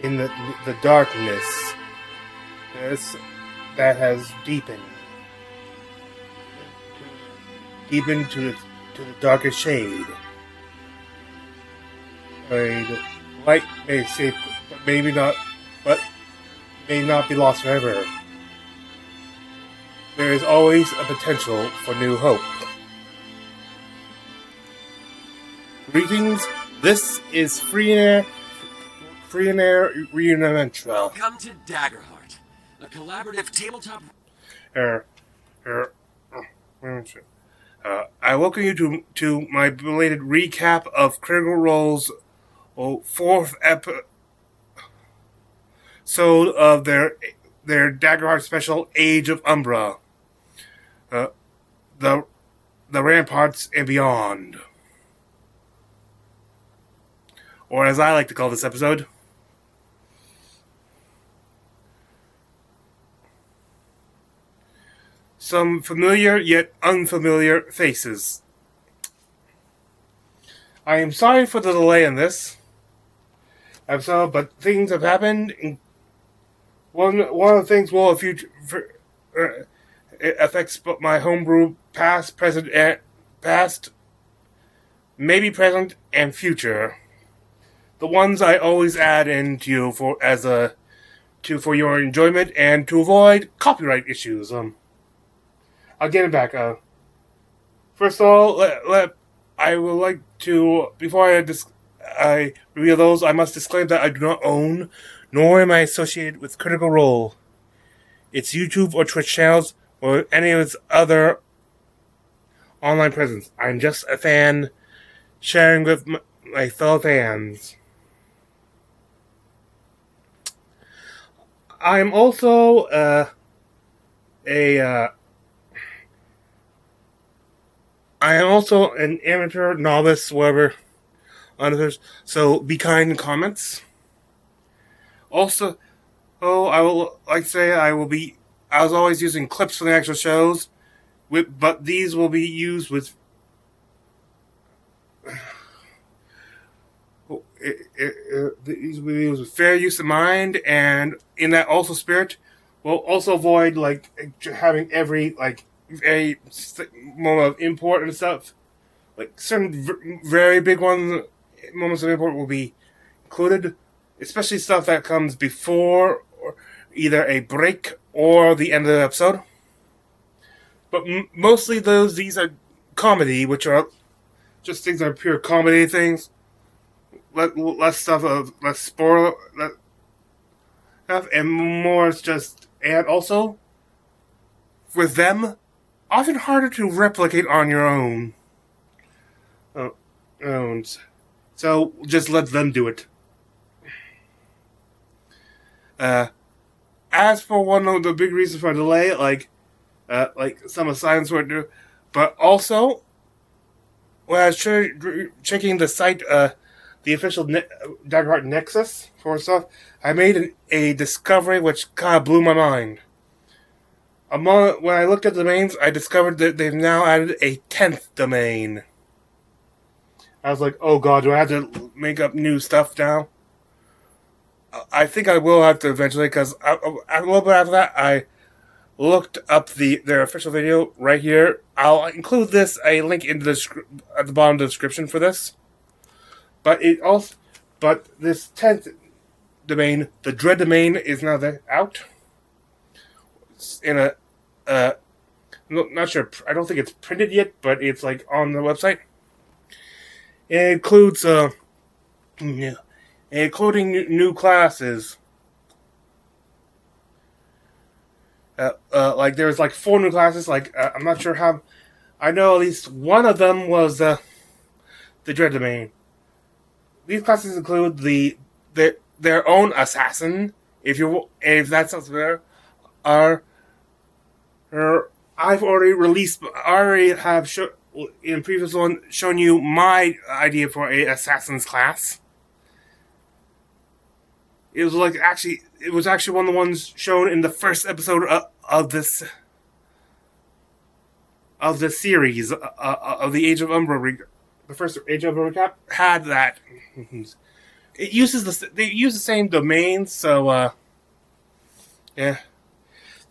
in the darkness that has deepened to the darkest shade. A light may escape, but may not be lost forever. There is always a potential for new hope. Greetings, this is Free and Air Reunion. Welcome to Daggerheart, a collaborative tabletop... I welcome you to my belated recap of Critical Role's fourth episode of their Daggerheart special, Age of Umbra. The Ramparts and Beyond. Or as I like to call this episode, some familiar yet unfamiliar faces. I am sorry for the delay in this episode, but things have happened. One of the things will it affects my homebrew past, maybe present, and future. The ones I always add in to you for your enjoyment and to avoid copyright issues. I'll get it back. First of all, I would like to, before I reveal those, I must disclaim that I do not own, nor am I associated with Critical Role, its YouTube or Twitch channels, or any of its other online presence. I'm just a fan sharing with my fellow fans. I'm also I am also an amateur, novice, whatever, others. So be kind in comments. Also, I will like to say I was always using clips from the actual shows, but these will be used with these will be used with fair use of mind, and in that also spirit, we'll also avoid having every a moment of import and stuff. Like certain very big moments of import will be included, especially stuff that comes before or either a break or the end of the episode. But mostly these are comedy, which are just things that are pure comedy things. Less stuff of less spoiler stuff, and more just, and also with them, often harder to replicate on your own. So just let them do it. As for one of the big reasons for a delay, like some of Science would do, but also when I was checking the site, the official Daggerheart Nexus for stuff, I made a discovery which kind of blew my mind. When I looked at the domains, I discovered that they've now added a 10th domain. I was like, oh god, do I have to make up new stuff now? I think I will have to eventually, because a little bit after that, I looked up their official video right here. I'll include a link at the bottom of the description for this. But this 10th domain, the Dread domain, is now out. It's in not sure. I don't think it's printed yet, but it's on the website. It includes including new classes. There's 4 new classes. I'm not sure how. I know at least one of them was the Dread domain. These classes include their own assassin. If that sounds familiar, I've already have in previous one shown you my idea for a assassin's class. It was actually one of the ones shown in the first episode of this series of the Age of Umbra. The first Age of Umbra recap had that. It uses they use the same domains, so yeah.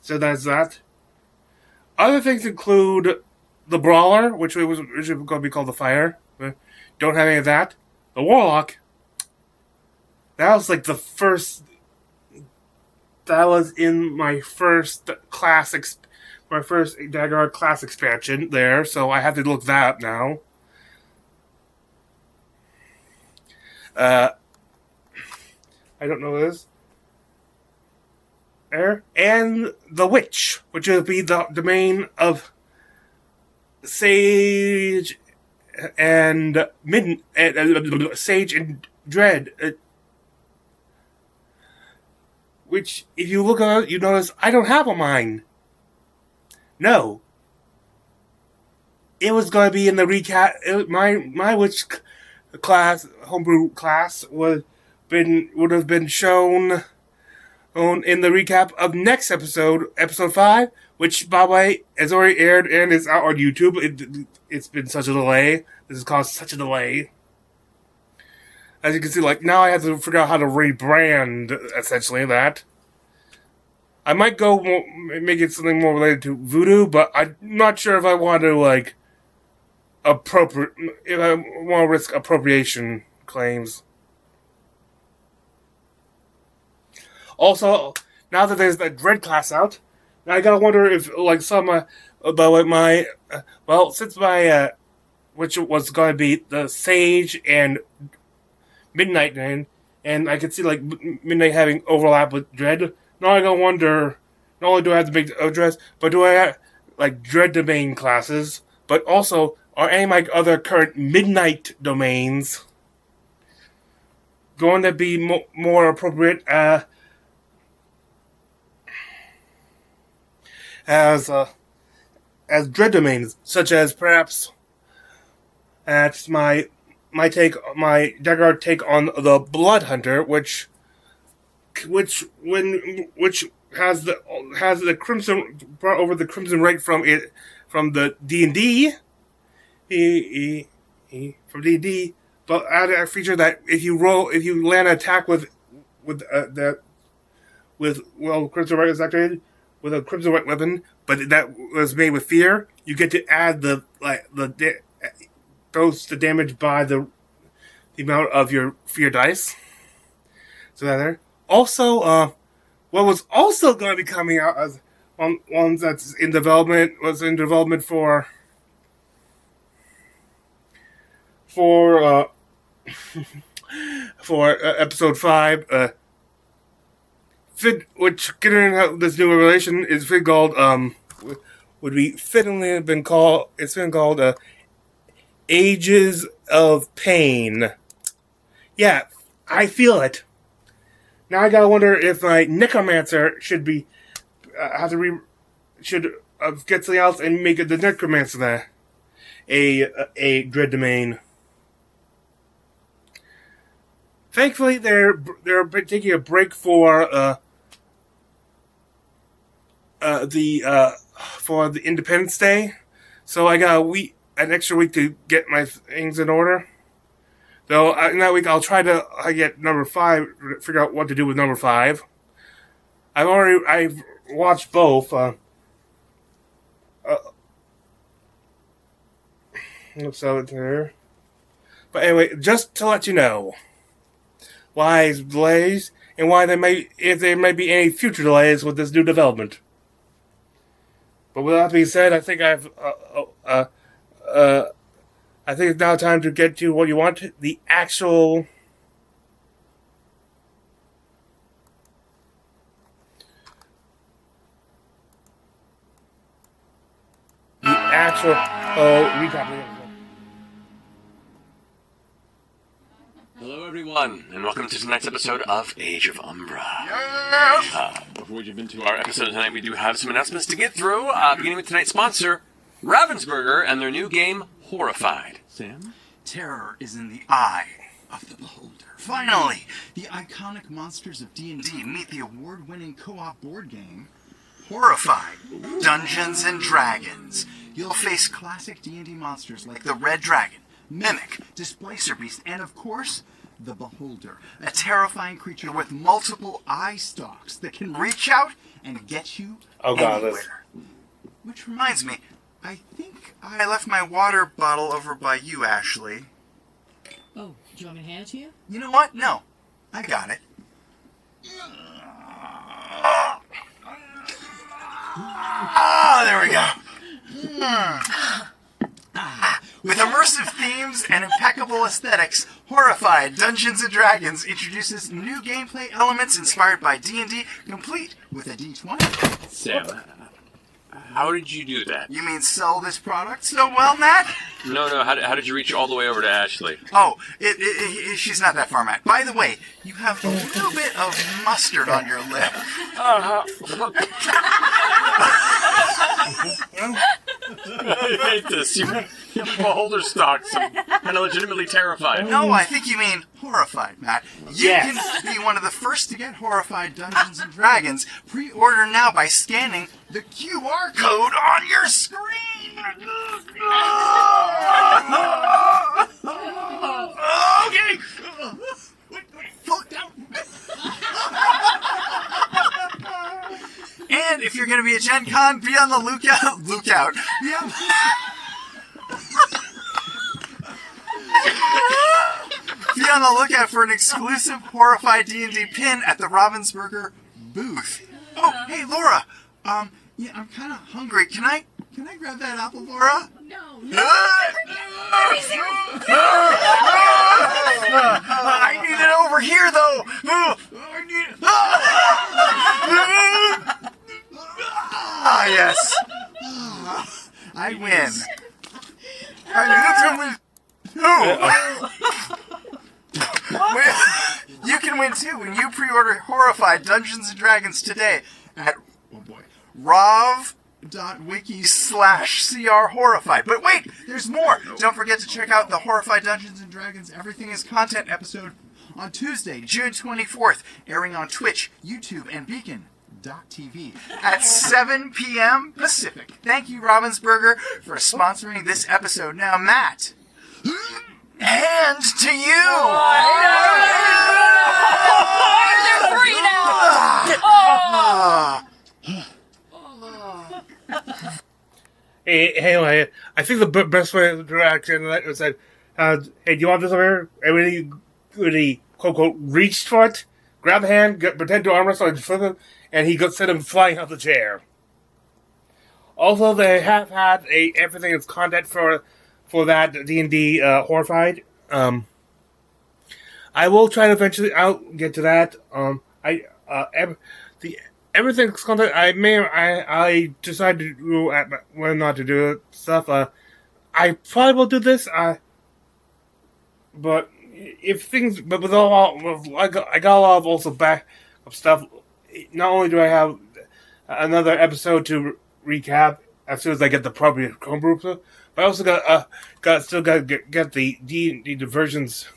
So that's that. Other things include the Brawler, which was originally going to be called the Fire. Don't have any of that. The Warlock. That was like the first. That was in my first my first Daggerheart class expansion there, so I have to look that up now. I don't know this. And the Witch, which will be the domain of Sage and Sage and Dread. Which, if you look at it, you notice I don't have a mine. No. It was going to be in the recap. My Witch class, Homebrew class, would have been shown in the recap of next episode, episode 5, which, by the way, has already aired and is out on YouTube. It's been such a delay. This has caused such a delay. As you can see, like, now I have to figure out how to rebrand, essentially, that. I might go make it something more related to voodoo, but I'm not sure if I want to, like, if I want to risk appropriation claims. Also, now that there's the Dread class out, now I gotta wonder if, like, since my, which was gonna be the Sage and Midnight name, and I could see, like, Midnight having overlap with Dread. Now I gotta wonder, not only do I have to make the address, but do I have, like, Dread domain classes, but also, are any of my other current Midnight domains going to be more appropriate, as Dread domains, such as perhaps at my Daggerheart take on the Blood Hunter, which has the Crimson, brought over the Crimson right from the D&D, from D&D, but added a feature that if you land an attack with Crimson right is activated with a Crimson right weapon, but that was made with fear, you get to add the damage by the amount of your fear dice. So that there. Also, what was also going to be coming out as one that's in development for episode 5, which, considering this new revelation, is called would be fittingly been called. It's been called Ages of Pain. Yeah, I feel it. Now I gotta wonder if my Necromancer should get something else and make it the Necromancer a Dread domain. Thankfully, they're taking a break for the Independence Day, so I got an extra week to get my things in order. So in that week, I'll try to get number 5, figure out what to do with number 5. I've watched both. So there. But anyway, just to let you know why delays and why if there may be any future delays with this new development. But with that being said, I think I think it's now time to get to what you want, the actual recap. Hello, everyone, and welcome to tonight's episode of Age of Umbra. Before we jump into our episode tonight, we do have some announcements to get through, beginning with tonight's sponsor, Ravensburger, and their new game, Horrified. Sam? Terror is in the eye of the beholder. Finally, the iconic monsters of D&D meet the award-winning co-op board game, Horrified. Dungeons and Dragons. You'll face classic D&D monsters like the Red Dragon, Mimic, Displacer Beast, and of course, the Beholder, a terrifying creature with multiple eye stalks that can reach out and get you anywhere. Which reminds me, I think I left my water bottle over by you, Ashley. Oh, do you want me to hand it to you? You know what? No, I got it. There we go. With immersive themes and impeccable aesthetics, Horrified Dungeons & Dragons introduces new gameplay elements inspired by D&D, complete with a D20. Sam, how did you do that? You mean sell this product so well, Matt? No, how did you reach all the way over to Ashley? Oh, she's not that far, Matt. By the way, you have a little bit of mustard on your lip. I hate this. You have beholder stocks. I'm kind of legitimately terrified. No, I think you mean horrified, Matt. You can be one of the first to get Horrified Dungeons & Dragons. Pre-order now by scanning the QR code on your screen. Okay. Fuck down. And if you're going to be at Gen Con, be on the lookout. Yeah. Be on the lookout for an exclusive Horrified D&D pin at the Ravensburger booth. Oh, hey, Laura. Yeah, I'm kind of hungry. Can I grab that apple, Laura? No. I need it over here, though. Yes. I win. You can win too when you pre-order Horrified Dungeons & Dragons today at rav.wiki/crhorrified. But wait, there's more. Don't forget to check out the Horrified Dungeons & Dragons Everything is Content episode on Tuesday, June 24th, airing on Twitch, YouTube, and Beacon.tv at 7 p.m. Pacific. Thank you, Ravensburger, for sponsoring this episode. Now, Matt, hand to you. They're free now. Hey, I think the best way to react to that was that, hey, do you want this over here? And when he quote, reached for it, grabbed the hand, pretend to arm wrestle, and flip him, and he sent him flying out the chair. Also, they have had everything that's content for that D&D Horrified. I will try to eventually. I'll get to that. Everything's content. I decided to do when not to do it stuff. I probably will do this. But with all, I got a lot of also back of stuff. Not only do I have another episode to recap as soon as I get the appropriate homebrew, but I also got to get the D&D diversions,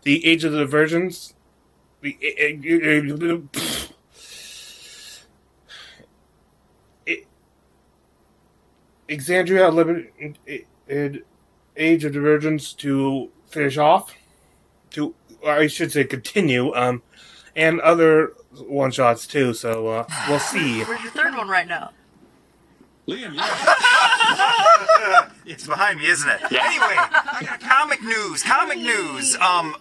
the Age of the Diversions, Exandria Limited Age of Divergence to finish off, or I should say continue, and other one-shots too, so we'll see. Where's your third one right now? Liam, It's behind me, isn't it? Yeah. Anyway, I got comic news.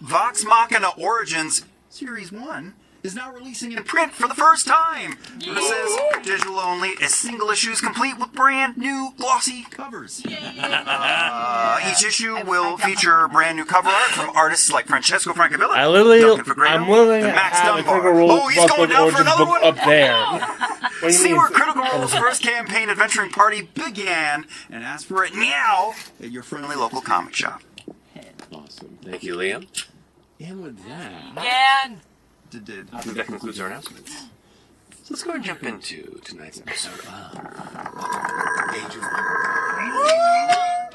Vox Machina Origins Series 1 is now releasing in print for the first time. This is digital only, as single issues complete with brand new glossy covers. Each issue will feature brand new cover art from artists like Francesco Francavilla, Duncan Fagredo, and Max Dunbar. Oh, he's going down for another one? Up there. See where Critical Role's first campaign adventuring party began, and ask for it now at your friendly local comic shop. awesome. Thank you, Liam. And with that... And... I think that concludes our announcements. So let's go and jump into tonight's episode of Age of Umbra.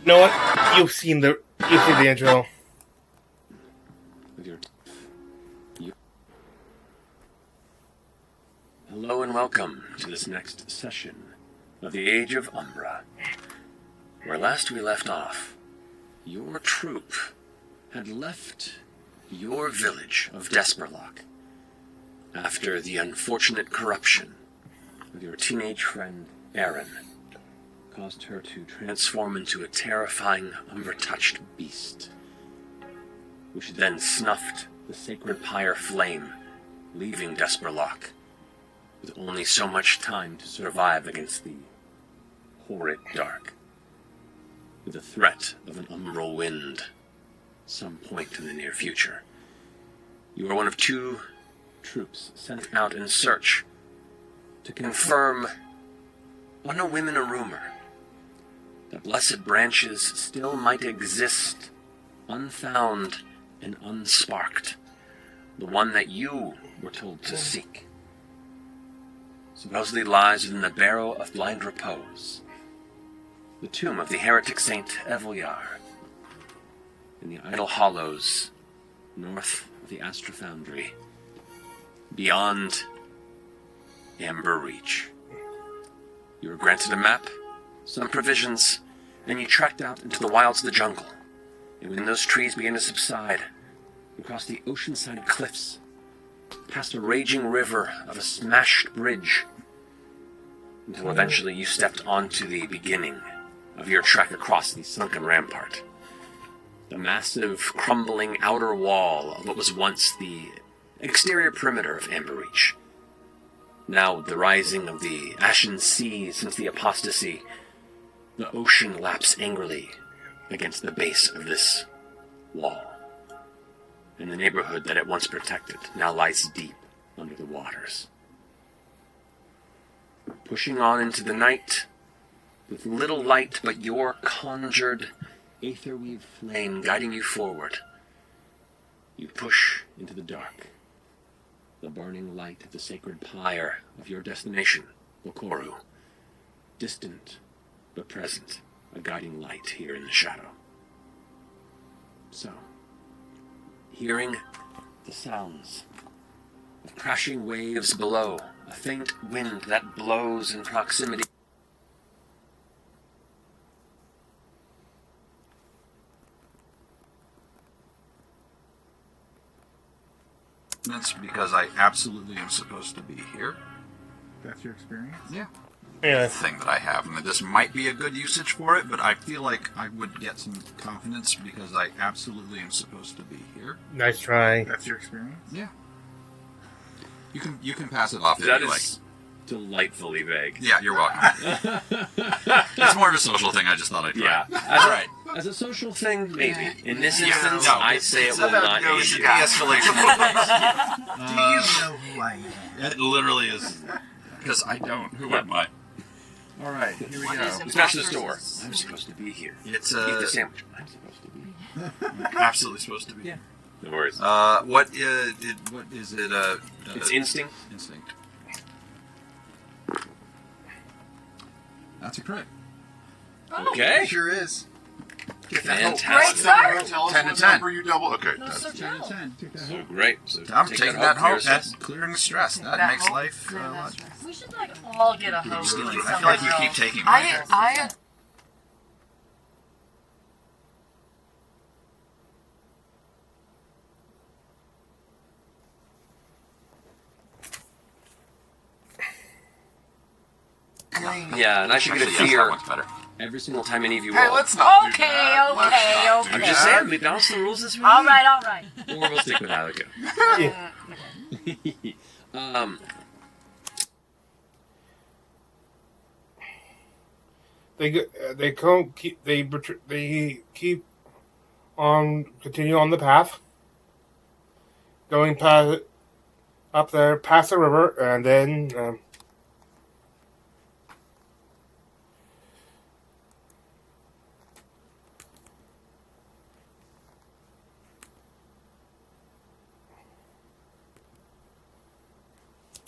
You know what? You've seen the intro. Hello and welcome to this next session of the Age of Umbra. Where last we left off, your troop had left your village of Desperlock after the unfortunate corruption of your teenage friend, Erin, caused her to transform into a terrifying, Umbra-touched beast, which then snuffed the sacred pyre flame, leaving Desperlock with only so much time to survive against the horrid dark, with the threat of an umbral wind some point in the near future. You are one of 2 troops sent out in search to confirm on a whim and a rumor that blessed branches still might exist, unfound and unsparked, the one that you were told to seek. Supposedly lies within the Barrow of Blind Repose, the tomb of the heretic Saint Evolyar, in the Idle Hollows, north of the Astra Foundry, beyond Amber Reach. You were granted a map, some provisions, and you trekked out into the wilds of the jungle. And when those trees began to subside, you crossed the oceanside cliffs, past a raging river of a smashed bridge, until eventually you stepped onto the beginning of your trek across the sunken rampart. The massive, crumbling outer wall of what was once the exterior perimeter of Amber Reach. Now, with the rising of the ashen sea since the apostasy, the ocean laps angrily against the base of this wall. And the neighborhood that it once protected now lies deep under the waters. Pushing on into the night, with little light but your conjured aetherweave flame guiding you forward, you push into the dark. The burning light of the sacred pyre of your destination, Okoru. Distant, but present, a guiding light here in the shadow. So, hearing the sounds of crashing waves below, a faint wind that blows in proximity. That's because I absolutely am supposed to be here. That's your experience? Yeah. Yeah. Thing that I have, and that this might be a good usage for it, but I feel like I would get some confidence because I absolutely am supposed to be here. Nice try. That's your experience? Yeah. You can pass it off if That you like. is delightfully vague. Yeah, you're welcome. It's more of a social thing. I just thought I'd try. Yeah. As a, as a social thing, maybe. In this instance, no, I say it will not aid It's you. de-escalation. Do you know who I am? It literally is. Because I don't. Who am I? Alright, here we go. Smash the door. I'm supposed to be here. It's Eat the sandwich. I'm supposed to be. absolutely supposed to be. Yeah. No worries. What is it? It's instinct. Instinct. That's a crit. Okay. Sure is. Great Fantastic. start. Tell us 10 what to 10. number you double. Okay. No, that's- so 10 no. 10. Take that So home. great. So I'm take taking that that home. clear That's stress. clearing stress. That That makes home? life Yeah, a lot. that's right. We should like all get a home. I feel like you keep taking I mine. Yeah, and I should get a Actually, yes, fear that one's better. every single time any of you Hey, roll. let's not do Okay, that. Let's okay, not do I'm okay. just that. saying, we balance the rules this week. All right. Or we'll stick with Alaka. They keep on continue on the path, going past up there past the river, and then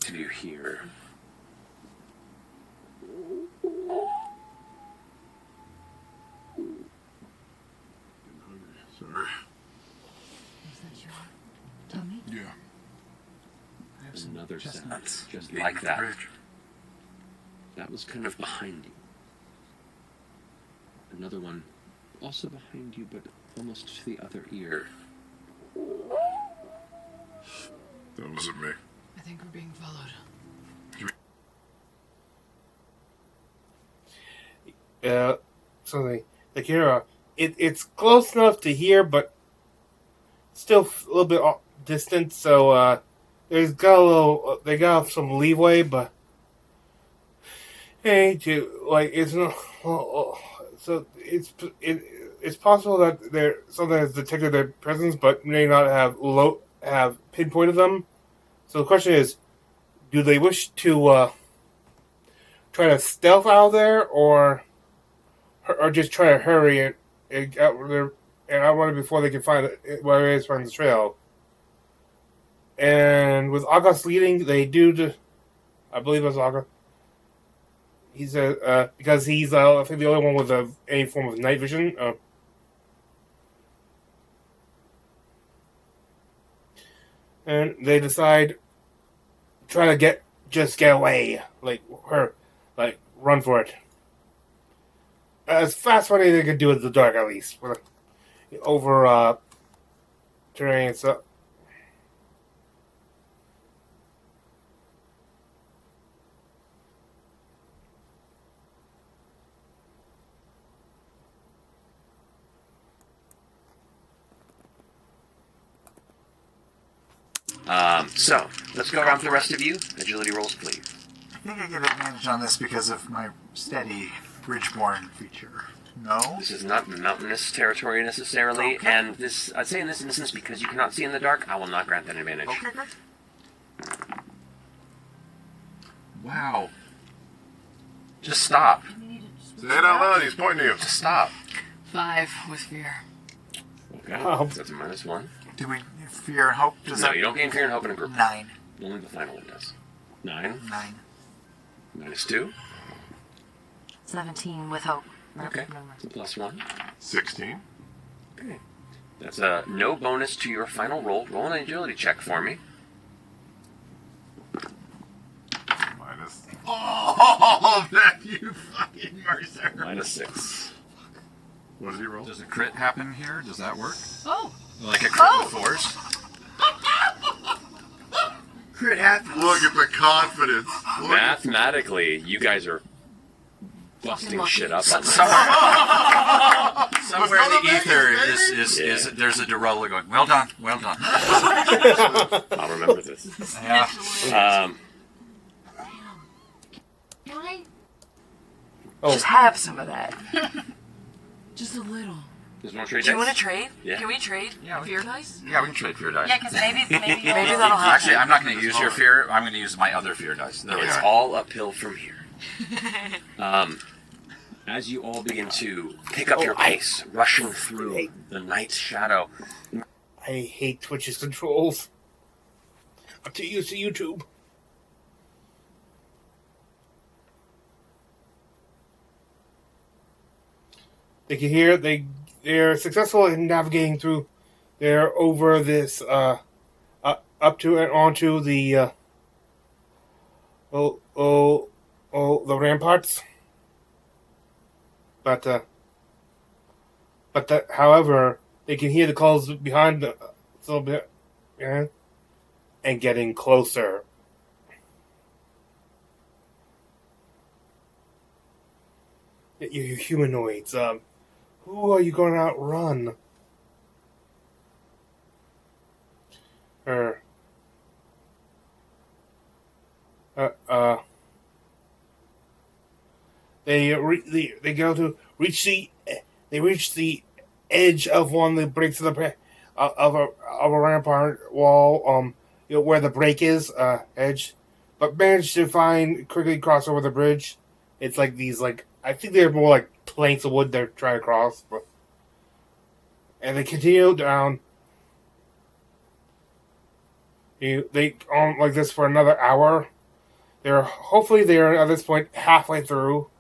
Do you hear? Sorry. Tommy? Yeah. Another sound, chestnuts. just Getting like the that. bridge. That was kind of behind you. Another one Also behind you, but almost to the other ear. That wasn't me. I think we're being followed. Something like here, it's close enough to hear, but still a little bit distant. So they got some leeway, but hey, it's not. So it's possible that something has detected their presence, but may not have pinpointed them. So the question is, do they wish to try to stealth out there, or just try to hurry and outrun it before they can find where it is from the trail? And with August leading, they do. I believe it's August. He said because he's I think the only one with any form of night vision. And they decide try to get away, run for it as fast as they could do in the dark, at least over terrain. So So, let's go around for the rest of you. Agility rolls, please. I think I get advantage on this because of my steady Bridgeborn feature. No? This is not mountainous territory necessarily, Okay. and I'd say in this instance, because you cannot see in the dark, I will not grant that advantage. Okay, great. Wow. Just stop. Say it out loud. He's pointing to you. Just stop. 5 with fear. Okay. Oh. So that's a -1. Do we fear and hope? Does No, that... you don't gain fear and hope in a group. 9. Only the final one does. 9. 9. -2. 17 with hope. Okay. It's a +1. 16. Okay. That's a no bonus to your final roll. Roll an agility check for me. Minus. Oh, that you fucking mercer. -6. What does he roll? Does a crit happen here? Does that work? Oh! Like a crit with force? Crit happens. Look at the confidence. Look. Mathematically, you guys are busting shit up. Somewhere in the ether is there's a Dorella going, well done, well done. I'll remember this. Yeah. Can I Oh. just have some of that? Just a little. Just want to trade Do you dice? want to trade? Yeah. Can we trade? Yeah, we Fear dice? Yeah, we can trade fear dice. Yeah, because maybe that'll help. Actually, I'm not going to use your fear. I'm going to use my other fear dice. There we It's are. all uphill from here. As you all begin to pick up your pace, rushing through the night's shadow, I hate Twitch's controls. I'm too used to YouTube. They can hear they're successful in navigating through. They're over this up to and onto the the ramparts. But however, they can hear the calls behind the a little bit, and getting closer. You humanoids, who are you going to outrun? They reach the edge of one of the breaks of a rampart wall, where the break is, edge, but managed to quickly cross over the bridge. It's like these, I think they're more like planks of wood they're trying to cross, and they continue down. They like this for another hour. Hopefully they're at this point halfway through.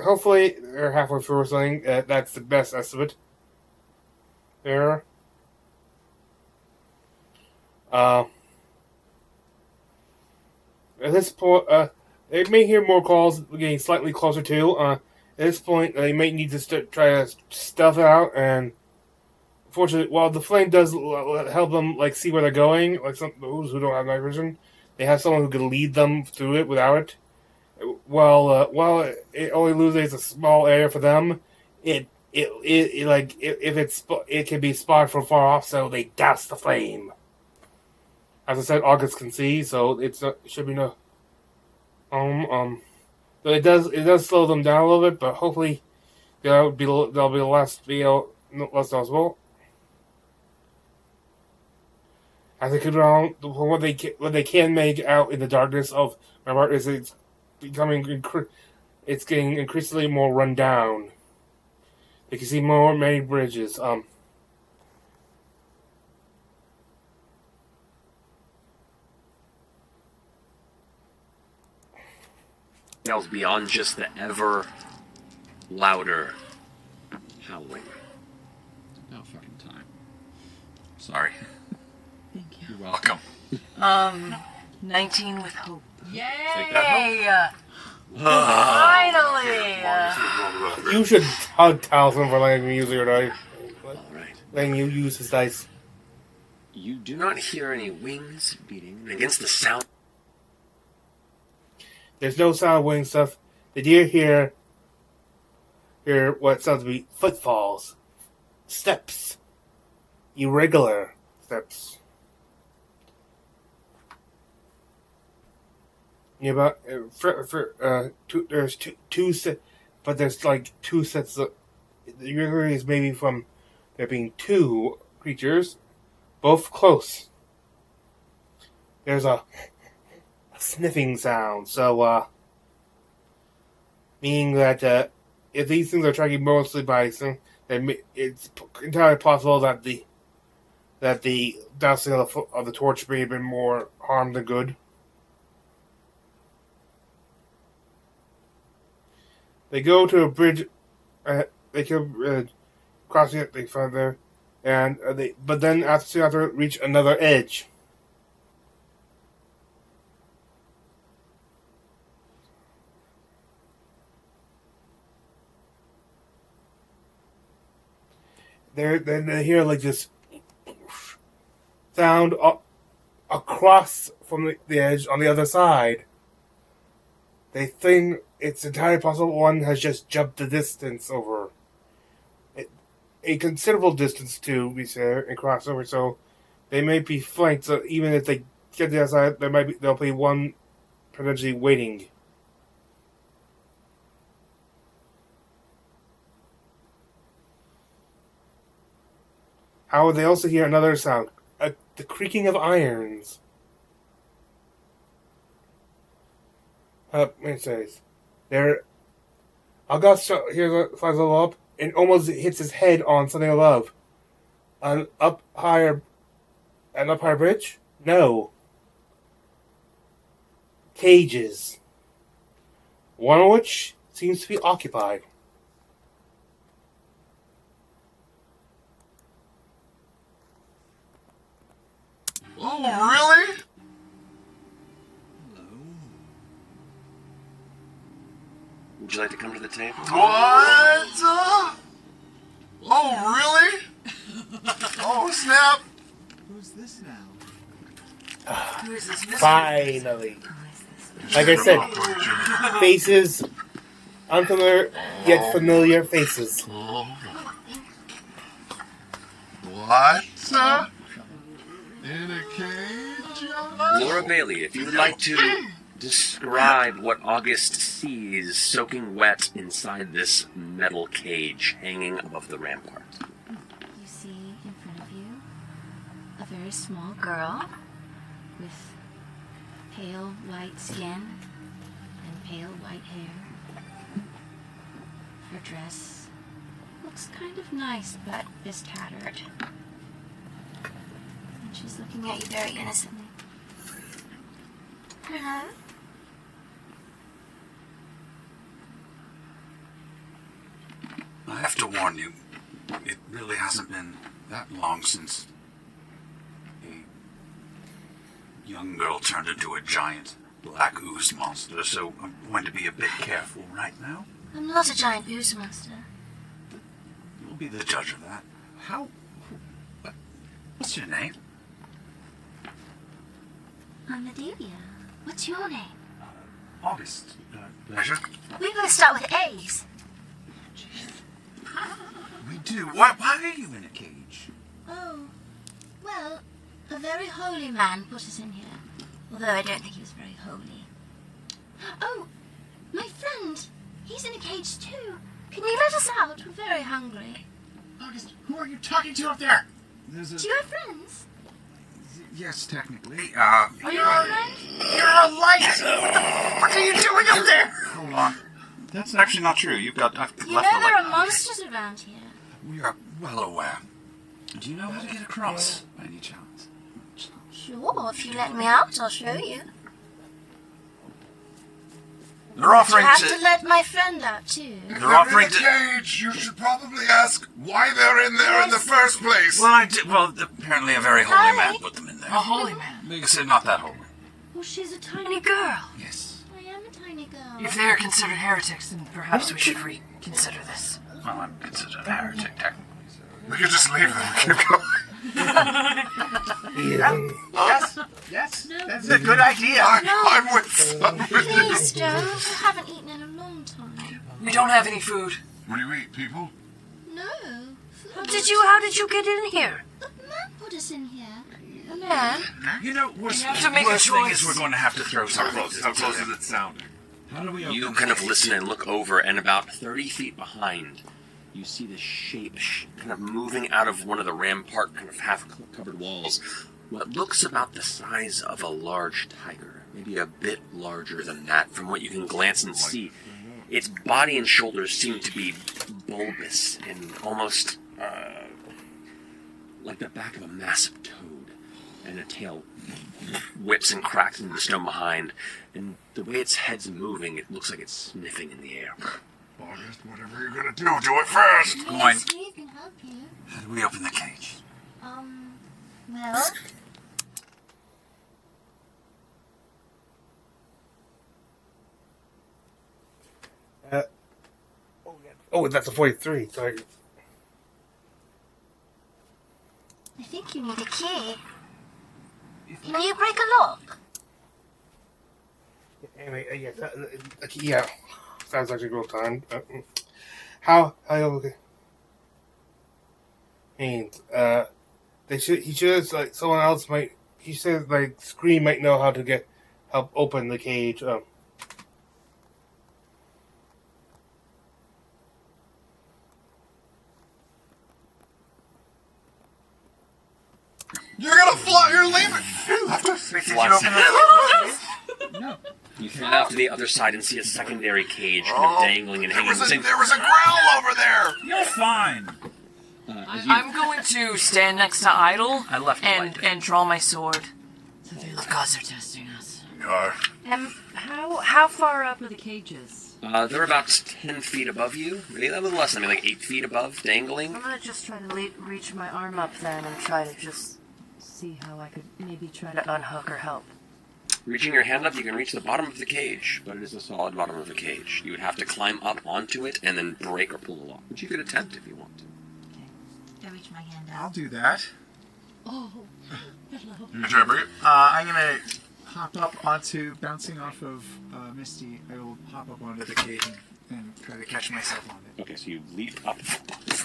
Hopefully they're halfway through or something. That's the best estimate. There. At this point, they may hear more calls getting slightly closer to. At this point, they might need to try to stuff it out, and fortunately, while the flame does help them like see where they're going, like those who don't have night vision, they have someone who can lead them through it without it. While it only loses a small area for them, it can be spotted from far off, so they douse the flame. As I said, August can see, so it should be no. So it does slow them down a little bit, but hopefully they'll be less noticeable. As they come around, what they can make out in the darkness of Rampart is it's getting increasingly more run down. They can see many bridges. Yells beyond just the ever louder howling. It's about fucking time. Sorry. Thank you. You're welcome. 19 with hope. Take that Finally! You should hug Talisman for letting me use your dice. Alright. Letting you use his dice. You do not hear any wings beating against the sound. There's no sound of wing stuff. The deer hear what sounds to be footfalls, steps, irregular steps. Nearby, there's two sets, but there's like two sets of. The irregular is maybe from there being two creatures, both close. There's a sniffing sound, so meaning that if these things are tracking mostly by some, then it's entirely possible that the dousing of the torch may have been more harm than good. They go to a bridge. They can cross it. They find there, and but then after reach another edge. Then they hear like this sound across from the edge on the other side. They think it's entirely possible one has just jumped the distance over. A considerable distance to be fair and cross over, so they may be flanked. So even if they get to the other side, there'll be one potentially waiting. However, they also hear another sound, the creaking of irons. It says, there. August flies a little up and almost hits his head on something above. An up higher bridge? No. Cages. One of which seems to be occupied. Oh, really? Would you like to come to the table? What? Oh, really? Oh, snap. Who's this now? Who is this? Finally. Like I said, faces, unfamiliar yet familiar faces. What? In a cage? Laura Bailey, if you would like to describe what August sees soaking wet inside this metal cage hanging above the rampart. You see in front of you a very small girl with pale white skin and pale white hair. Her dress looks kind of nice, but is tattered. And she's looking at you very innocently. Hello? I have to warn you, it really hasn't been that long since a young girl turned into a giant black ooze monster, so I'm going to be a bit careful right now. I'm not a giant ooze monster. You'll be the judge of that. What's your name? I'm Adelia. What's your name? August. Pleasure. We both start with A's. We do. Why are you in a cage? Oh, well, a very holy man put us in here. Although I don't think he was very holy. Oh, my friend. He's in a cage too. Can you let us out? We're very hungry. August, who are you talking to up there? Do you have friends? Yes, technically. Are you a friend? You're a light! What are you doing up there? Hold on. That's actually not true. I've You left know the there light. are monsters around here. We are well aware. Do you know how to get across, by any chance? Sure, if you let me out, I'll show you. They're You offering have to... to let my friend out too. If They're offering in a to... cage, you should probably ask why they're in there in the first place. Well, apparently a very holy man put them in there. A holy man. You can say not that holy. Well, she's a tiny girl. Yes. I am a tiny girl. If they are considered heretics, then perhaps we should reconsider this. Well, I'm considered a heretic, technically. We could just leave them and keep going. Yes. That's a good idea. I'm with some. Please, Joe. I haven't eaten in a long time. We don't have any food. What do you eat, people? No. How did you get in here? The man put us in here. A man? You know, worst have to make a thing choice. is we're going to have to throw something. How close is it sounding? How do we open You kind of listen and look over, and about 30 feet behind, you see this shape kind of moving out of one of the rampart kind of half-covered walls. What looks about the size of a large tiger, maybe a bit larger than that from what you can glance and see. Its body and shoulders seem to be bulbous and almost like the back of a massive toad, and a tail whips and cracks into the stone behind, and the way its head's moving, it looks like it's sniffing in the air. August, whatever you're gonna do it fast. Going. We can help you. How do we open the cage? Well, Oh, that's a 43. Sorry. I think you need a key. Can you break a lock? Anyway, yeah. Sounds like a real time. How okay. And he should like someone else might. He says like Scream might know how to help open the cage. You're gonna fly. You're leaving. No. You head out to the other side and see a secondary cage kind of dangling and hanging. There was a growl over there. You're fine. I'm going to stand next to Idol I left the light. and draw my sword. The veil of gods are testing us. Yeah. How far up are the cages? They're about 10 feet above you. Maybe a little less, like 8 feet above, dangling. I'm gonna just try to reach my arm up then and try to just see how I could maybe try to unhook or help. Reaching your hand up, you can reach the bottom of the cage, but it is a solid bottom of the cage. You would have to climb up onto it and then break or pull the lock, which you could attempt if you want to. I reach my hand I'll out. do that. Oh, hello. You try to bring it? I'm gonna hop up onto, bouncing off of Misty. I will hop up onto the cage and try to catch myself on it. Okay, so you leap up.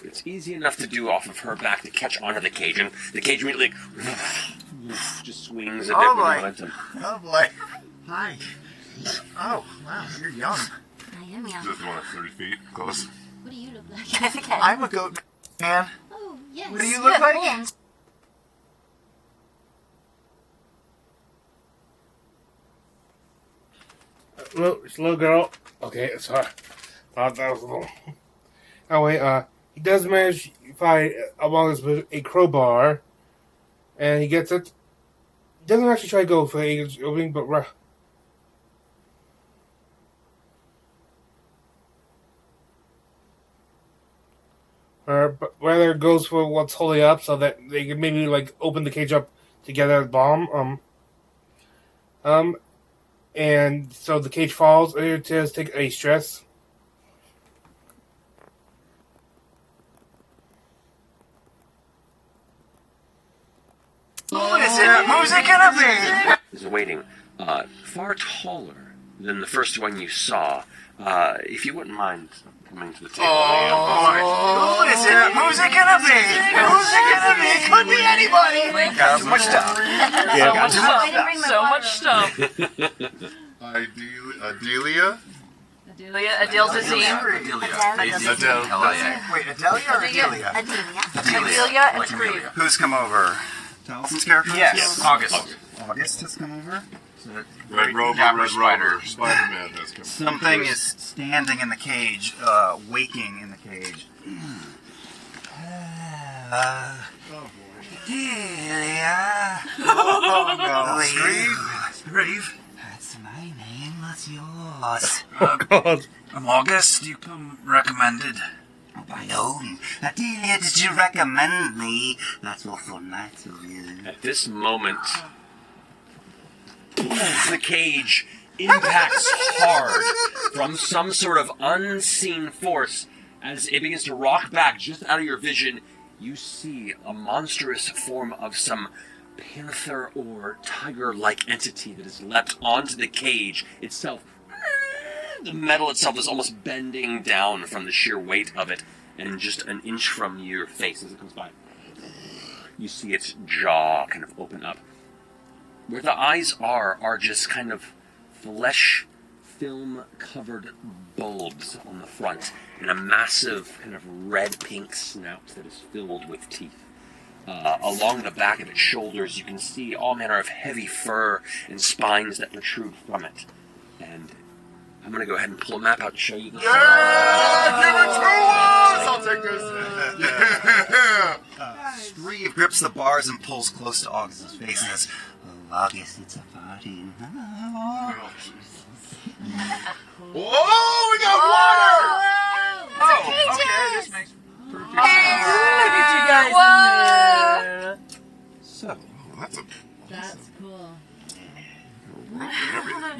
It's easy enough to do off of her back to catch onto the cage, and the cage immediately just swings a bit with momentum. Oh boy. Hi. Oh, wow, you're young. I am young. Just want 30 feet close. What do you look like? I'm a goat man. Oh, yes. What do you look have like? horns. Look, it's a little girl. Okay, sorry. Thought that was a little. Oh wait, he does manage to find among us with a crowbar, and he gets it. He doesn't actually try to go for the opening, but but rather goes for what's holding up, so that they can maybe like open the cage up together at the bottom. And so the cage falls. It does take a stress. Who's it gonna be? is waiting, far taller than the first one you saw. If you wouldn't mind coming to the table. Who is it? Who's it gonna be? Who's it gonna be? Could be anybody. Got so much stuff. So much stuff. Adelia? Adele Dazeem. Adelia. Wait, Adelia or Adelia? Adelia and Scream. Who's come over? Taliesin's character? Yes, August. August has come over. Red Rover, Dapper Red Spider. Rover. Spider-Man has come. Something is standing in the cage, waking in the cage. Adelia. Oh no. Screeve. That's my name. What's yours? Oh, God. I'm August. You come recommended. By whom? Adelia, did you recommend me? That's awful nice of you. At this moment, the cage impacts hard from some sort of unseen force. As it begins to rock back just out of your vision, you see a monstrous form of some panther or tiger-like entity that has leapt onto the cage itself. The metal itself is almost bending down from the sheer weight of it, and just an inch from your face as it comes by, you see its jaw kind of open up. Where the eyes are just kind of flesh film-covered bulbs on the front, and a massive kind of red-pink snout that is filled with teeth. Along the back of its shoulders, you can see all manner of heavy fur and spines that protrude from it. And I'm going to go ahead and pull a map out and show you this. Yeah! Give it to us! I'll take this. Yeah! Screeve grips the bars and pulls close to August's face and says, August, it's a party. Whoa! We got water! Oh, okay, this makes perfect Look at you guys in there. So, That's a... That's cool.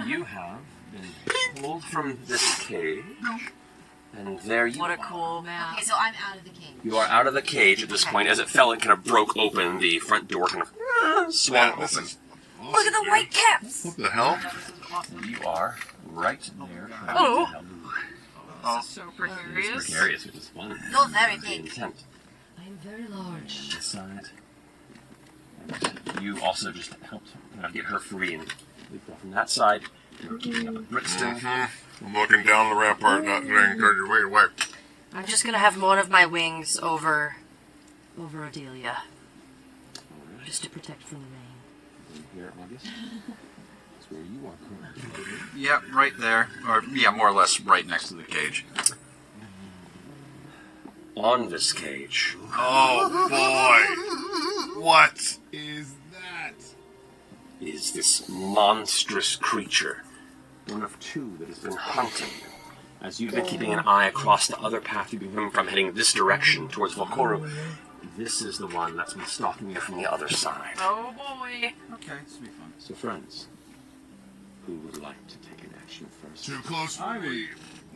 you have been pulled from this cage, and there you What a are. cool map. Okay, so I'm out of the cage. You are out of the cage at this point. As it fell, it kind of broke open. The front door kind of swung Man, this open. is... Look at the white caps. What the hell? You are right there. Oh. So precarious. precarious, which is fun. You're very The big. intent. I am very large. This side. And you also just helped get her free and leap off from that side. You're keeping up with Brixton. I'm looking down the rampart, not trying to wait away. I'm just gonna have one of my wings over Adelia, just to protect from the rain. Here, August. That's where you are currently. Yep, right there. Or, yeah, more or less right next to the cage. On this cage Oh boy! What is that? is this monstrous creature, one of two that has been hunting you. As you've been keeping an eye across the other path you've been coming from, heading this direction towards Volkoru, this is the one that's been stalking you from the other side. Oh boy. Okay, this will be fun. So friends, who would like to take an action first? Too close for me.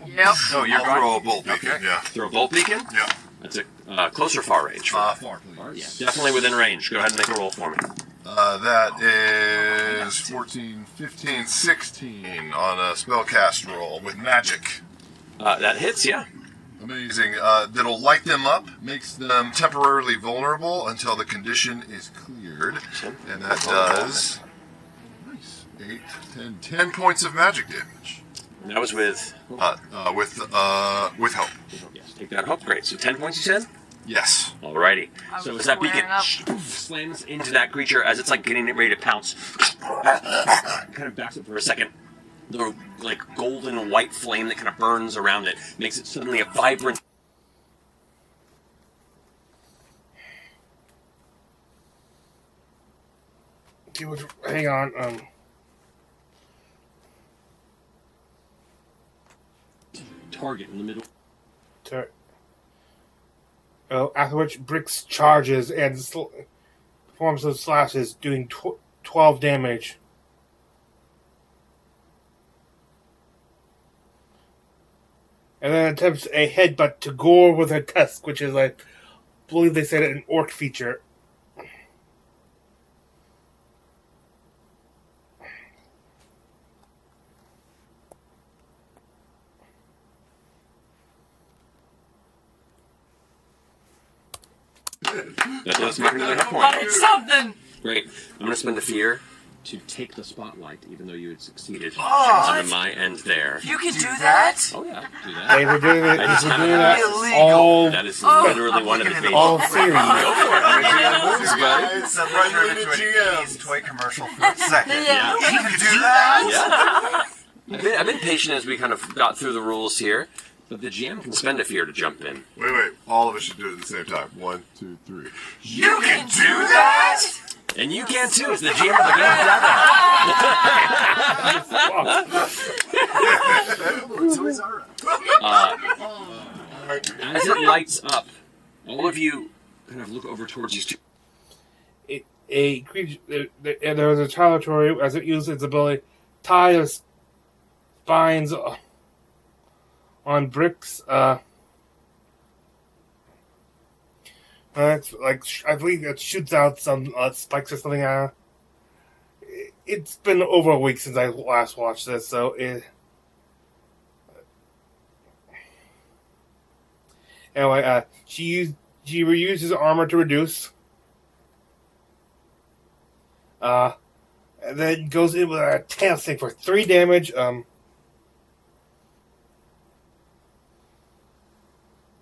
Yep. Oh, you're I'll going? throw a bolt beacon, Okay. yeah. Throw a bolt beacon? Yeah. That's a closer far range. Far, please. Yeah, definitely within range. Go ahead and make a roll for me. That is 14, 15, 16 on a spellcast roll with magic. That hits, yeah. Amazing. That'll light them up, makes them temporarily vulnerable until the condition is cleared. And that does... Nice. 8, 10 points of magic damage. And that was with... With help. Yes, take that hope. Great. So 10 points, you said? Yes. Alrighty. So as that beacon squaring up. slams into that creature, as it's like getting ready to pounce, kind of backs up for a second. The like golden white flame that kind of burns around it makes it suddenly a vibrant. Hang on. Target in the middle. After which Brix charges and performs those slashes, doing 12 damage. And then attempts a headbutt to gore with her tusk, which is, I believe they said, an orc feature. That does make another hit point. But it's something! Great. I'm going to spend a fear to take the spotlight, even though you had succeeded Oh, on my end there. You can do that? Oh, yeah. Do that. They were doing it. I just They were haven't doing had that illegal. all That is literally one of the things. all series. Go for it. I'm going to do that moves, buddy. Guys, I'm running Unlimited into an GMs. 80s toy commercial for a second. Yeah. You can do that? Yeah. I've been patient as we kind of got through the rules here, but the GM can spend a fear to jump in. Wait. All of us should do it at the same time. 1, 2, 3. You can do that? And you can too, as the GM of the game As it lights up, all of you kind of look over towards these two. A creature, and there was a territory as it used its ability, tie the spines on bricks. It's like I believe it shoots out some spikes or something. It's been over a week since I last watched this, so it. Anyway, she reuses armor to reduce. And then goes in with a tail sting for 3 damage.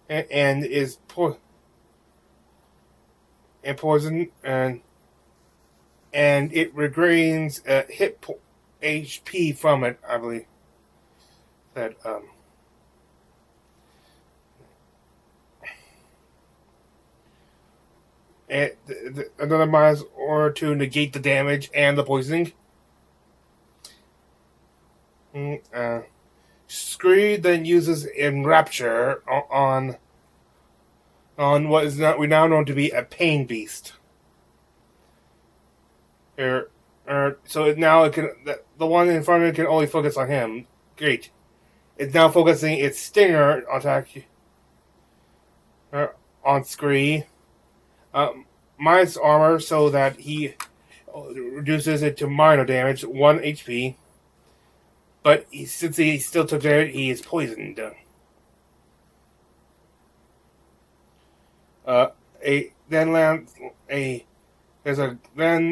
And is poison, and it regains hit HP from it. I believe that and another minus or to negate the damage and the poisoning. Screed then uses Enrapture on what is not we now known to be a pain beast. So now it can the one in front of it can only focus on him. Great. It's now focusing its stinger attack on Scree. Minus armor so that he reduces it to minor damage, 1 HP. But since he still took damage, he is poisoned. Then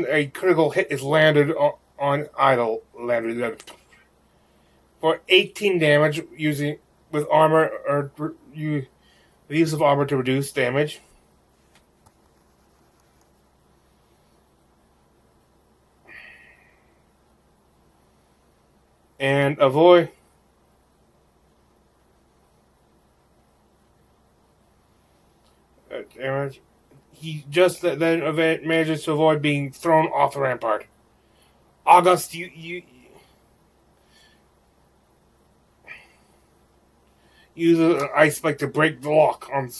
a critical hit is landed on Idol for 18 damage using with armor or the use of armor to reduce damage. And avoid. Damage. He just then manages to avoid being thrown off the rampart. August, you use an ice spike to break the lock on.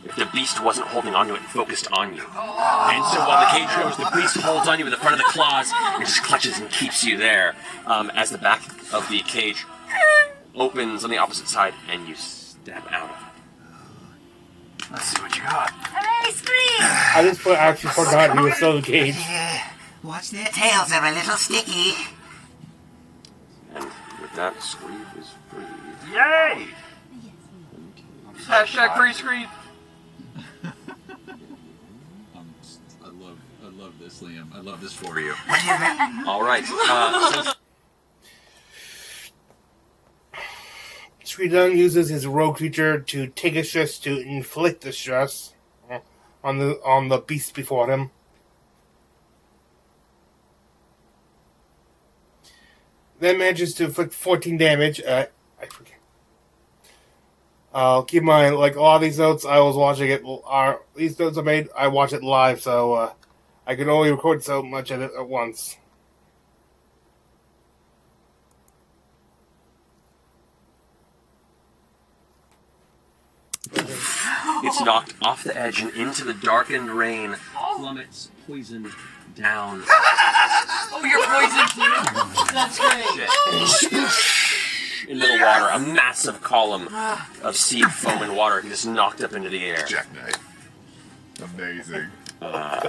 If the beast wasn't holding onto it and focused on you. And so while the cage goes, the beast holds on you with the front of the claws and just clutches and keeps you there. As the back of the cage opens on the opposite side and you step out of it. Let's see what you got. Hooray, Scream! I just actually forgot he was still engaged. Watch their tails are a little sticky. And with that, Screed is free. Yay! Hashtag free screen. I love this, Liam. I love this for you. All right. Sridun uses his rogue creature to take a stress to inflict the stress on the beast before him. Then manages to inflict 14 damage. I forget. Keep in mind, like a lot of these notes, I was watching it. These notes are made. I watch it live, so I can only record so much of it at once. It's knocked off the edge and into the darkened rain. Plummets poison down. Oh, you're poisoned too? That's great. Into the water, a massive column of seed foam and water just knocked up into the air. Jackknife. Amazing. No,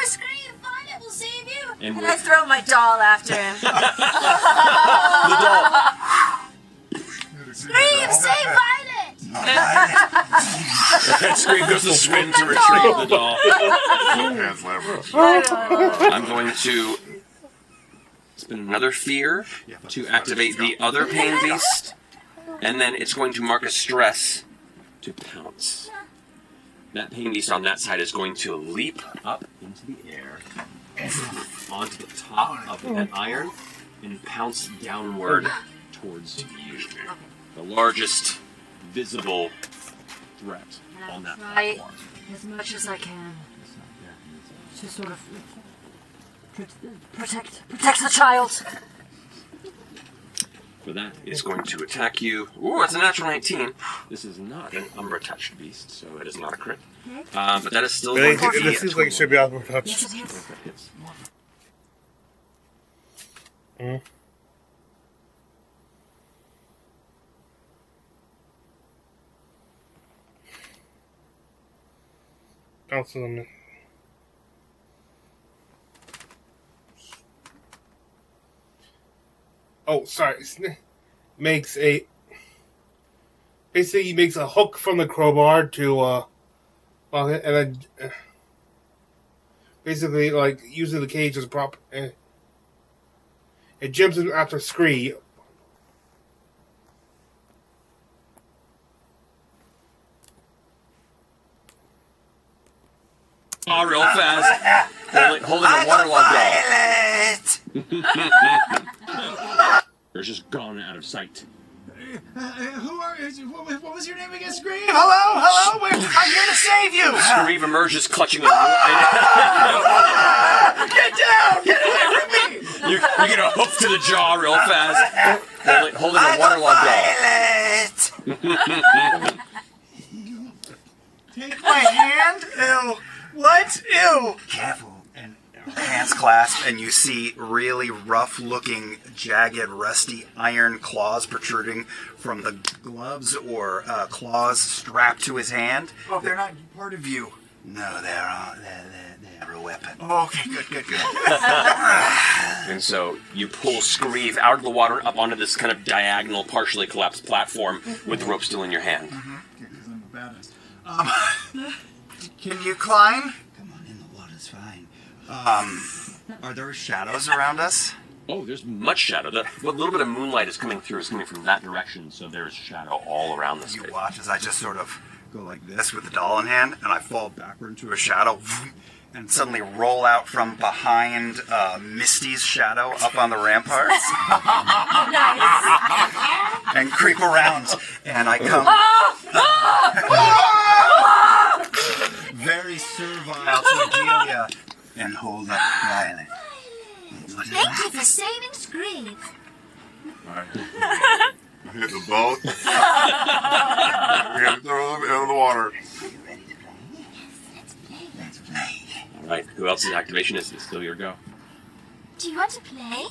Scream, find it, we'll save you. And I throw my doll after him. Scream, say Violet! Scream goes to swim to retrieve the doll. Hands leverage. I'm going to spend another fear to activate the other pain beast, and then it's going to mark a stress to pounce. That pain beast on that side is going to leap up into the air onto the top of that iron and pounce downward towards you. The largest visible threat on that Try platform. as much as I can to sort of protect the child. For that, it's going to attack you. Ooh, it's a natural 19. This is not an Umbra-touched beast, so it is not a crit. But that is still Really? going to be This seems like it should be out of touch. Yes, it is. hits. Bounces on it. Oh, sorry. Makes a basically he makes a hook from the crowbar to and then basically like using the cage as a prop. It jumps in after Scree. Oh, real fast. Holding a waterlogged doll. They're just gone out of sight. Who are you? What was your name again? Scream! Hello! I'm here to save you! Screeve emerges clutching a Get down! Get away from me! you get a hoof to the jaw real fast. Holding a waterlogged doll. Take my hand? Ew. What? Ew. Careful. And hands clasp, and you see really rough-looking, jagged, rusty iron claws protruding from the gloves or claws strapped to his hand. Oh, they're not part of you. No, they're a weapon. Oh, okay, good. And so you pull Screeve out of the water up onto this kind of diagonal, partially collapsed platform with the rope still in your hand. Because I'm a badass. Can you climb? Come on in, the water's fine. Are there shadows around us? Oh, there's much shadow. The little bit of moonlight is coming through. It's coming from that direction, so there's shadow all around this You space. watch as I just sort of go like this with the doll in hand, and I fall backward into a shadow, and suddenly roll out from behind Misty's shadow up on the ramparts. And creep around, and I come very servile to Adelia and hold up Violet. Thank you for saving Scream. Alright. Hit the boat. We're gonna throw them out of the water. Are you ready to play? Yes, let's play. All right, who else's activation is it? Still your go. Do you want to play?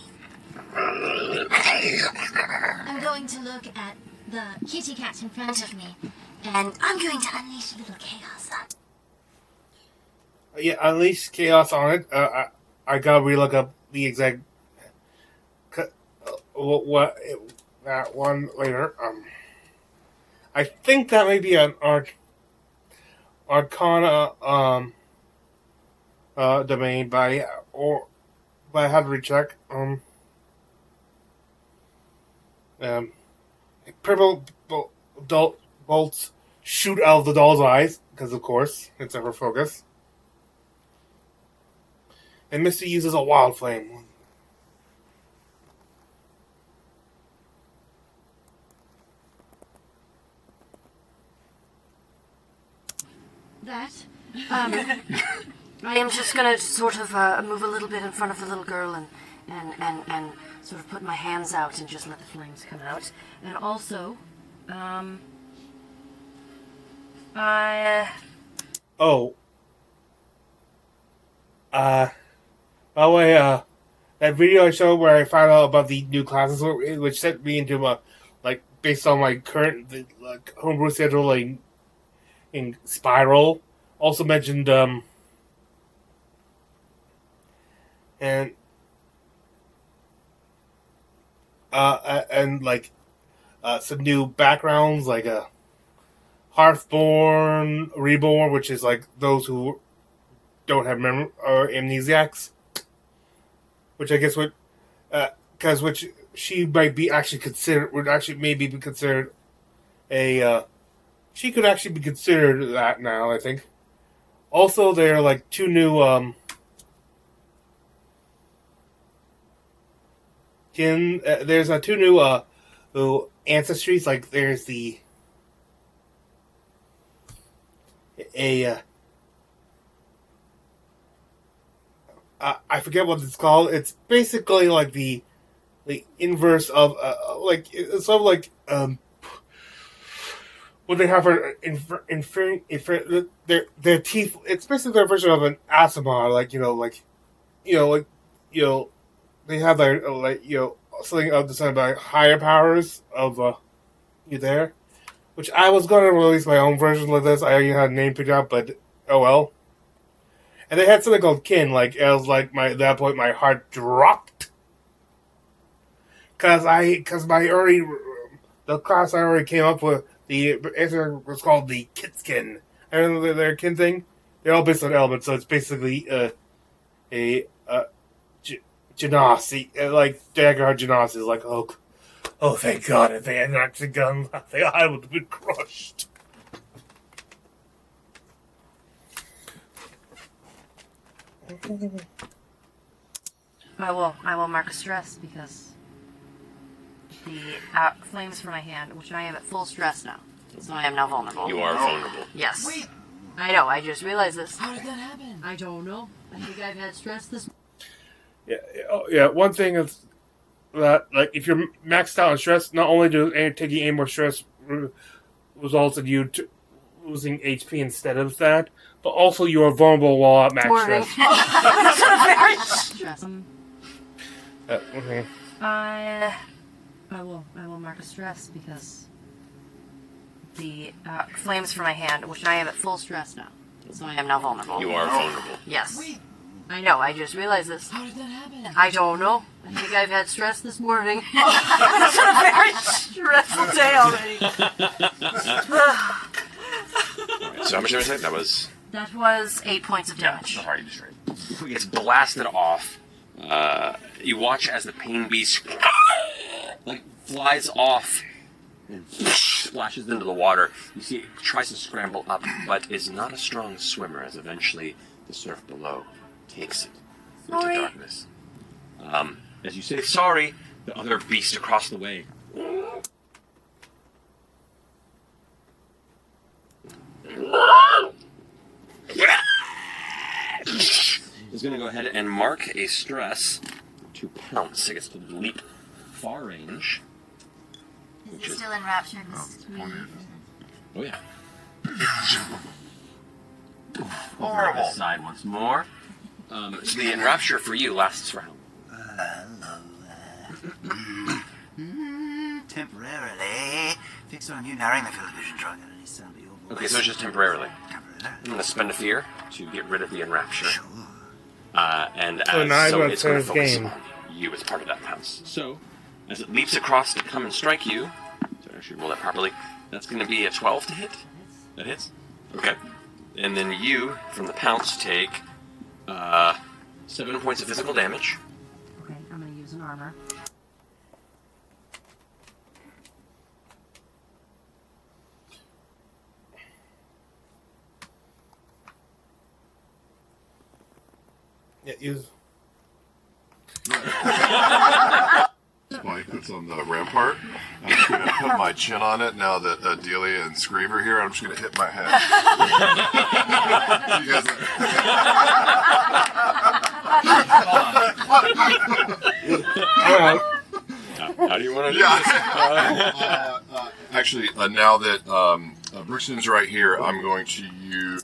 I'm going to look at the kitty cat in front of me, and I'm going to unleash a little chaos on. Yeah, unleash chaos on it. I gotta relook up the exact what that one later. I think that may be an Arcana domain, but I have to recheck. Purple bolts shoot out of the doll's eyes because, of course, it's ever focus. And Misty uses a wild flame. That. I am just gonna sort of move a little bit in front of the little girl and sort of put my hands out and just let the flames come out. And also, By the way, that video I showed where I found out about the new classes, which sent me into based on my current homebrew schedule, in Spiral, also mentioned and like some new backgrounds, like a Hearthborn, Reborn, which is like those who don't have memory or amnesiacs, which I guess would, because which she might be actually considered, would actually maybe be considered a, she could actually be considered that now, I think. Also, there are like two new, there's two new, ancestries, like there's I forget what it's called. It's basically like the inverse of like it's sort of like what they have for their teeth. It's basically their version of an Asimar, like they have their something of the sort of higher powers of you there. Which I was going to release my own version of this. I already had a name picked out, but oh well. And they had something called Kin. Like it was like at that point my heart dropped because the class I already came up with, the answer was called the Kitskin. I don't know their Kin thing. They're all based on elements, so it's basically a Genasi, like Daggerheart Genasi is like oh, thank God, if they hadn't actually gone, I would have been crushed. I will mark a stress because the flames from my hand, which I am at full stress now, so I am now vulnerable. You are vulnerable. Yes. Wait. I know, I just realized this. How did that happen? I don't know. I think I've had stress this... Yeah, one thing is that, like, if you're maxed out on stress, not only does taking any more stress results in you losing HP instead of that, but also you are vulnerable while at max stress. Okay. I will mark a stress because the flames from my hand, which I am at full stress now, so I am now vulnerable. You are vulnerable. Yes. Wait. I know, I just realized this. How did that happen? I don't know. I think I've had stress this morning. It's been a very stressful day already. So how much damage that was? That was 8 points of damage. So hard, you just right. It gets blasted off. You watch as the pain beast like flies off and splashes into the water. You see it tries to scramble up, but is not a strong swimmer, as eventually the surf below takes it into darkness. As you say sorry, the other beast across the way is going to go ahead and mark a stress to pounce. It gets to leap far range. Is it still enraptured? Oh yeah. Horrible. This side once more. So the enrapture for you lasts round. Temporarily. Fix on you narrowing the field of vision. Try any sound of your voice. Okay, so it's just temporarily. Temporarily. I'm going to spend a fear to get rid of the enrapture. Sure. And So now so I'm it's going to gonna focus game. on you as part of that pounce. So, as it leaps across to come and strike you, so I should roll that properly, that's going to be a 12 to hit. That hits? Okay. And then you, from the pounce, take 7 points of physical damage. Okay, I'm going to use an armor. Yeah, use. Spike that's on the Rampart. I'm just going to put my chin on it now that Delia and Scribe are here. I'm just going to hit my head. You guys How do you want to do Yeah. Actually, now that Brixton's right here, I'm going to use...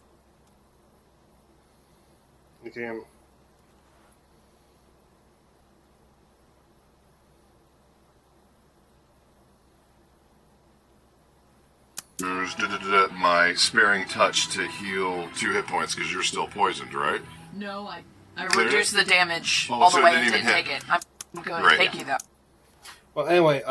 Okay. my sparing touch to heal 2 hit points because you're still poisoned, right? No, I reduced the damage Oh, all so the it way didn't and even didn't hit. take it. I'm good. Right. Thank you, though. Well, anyway,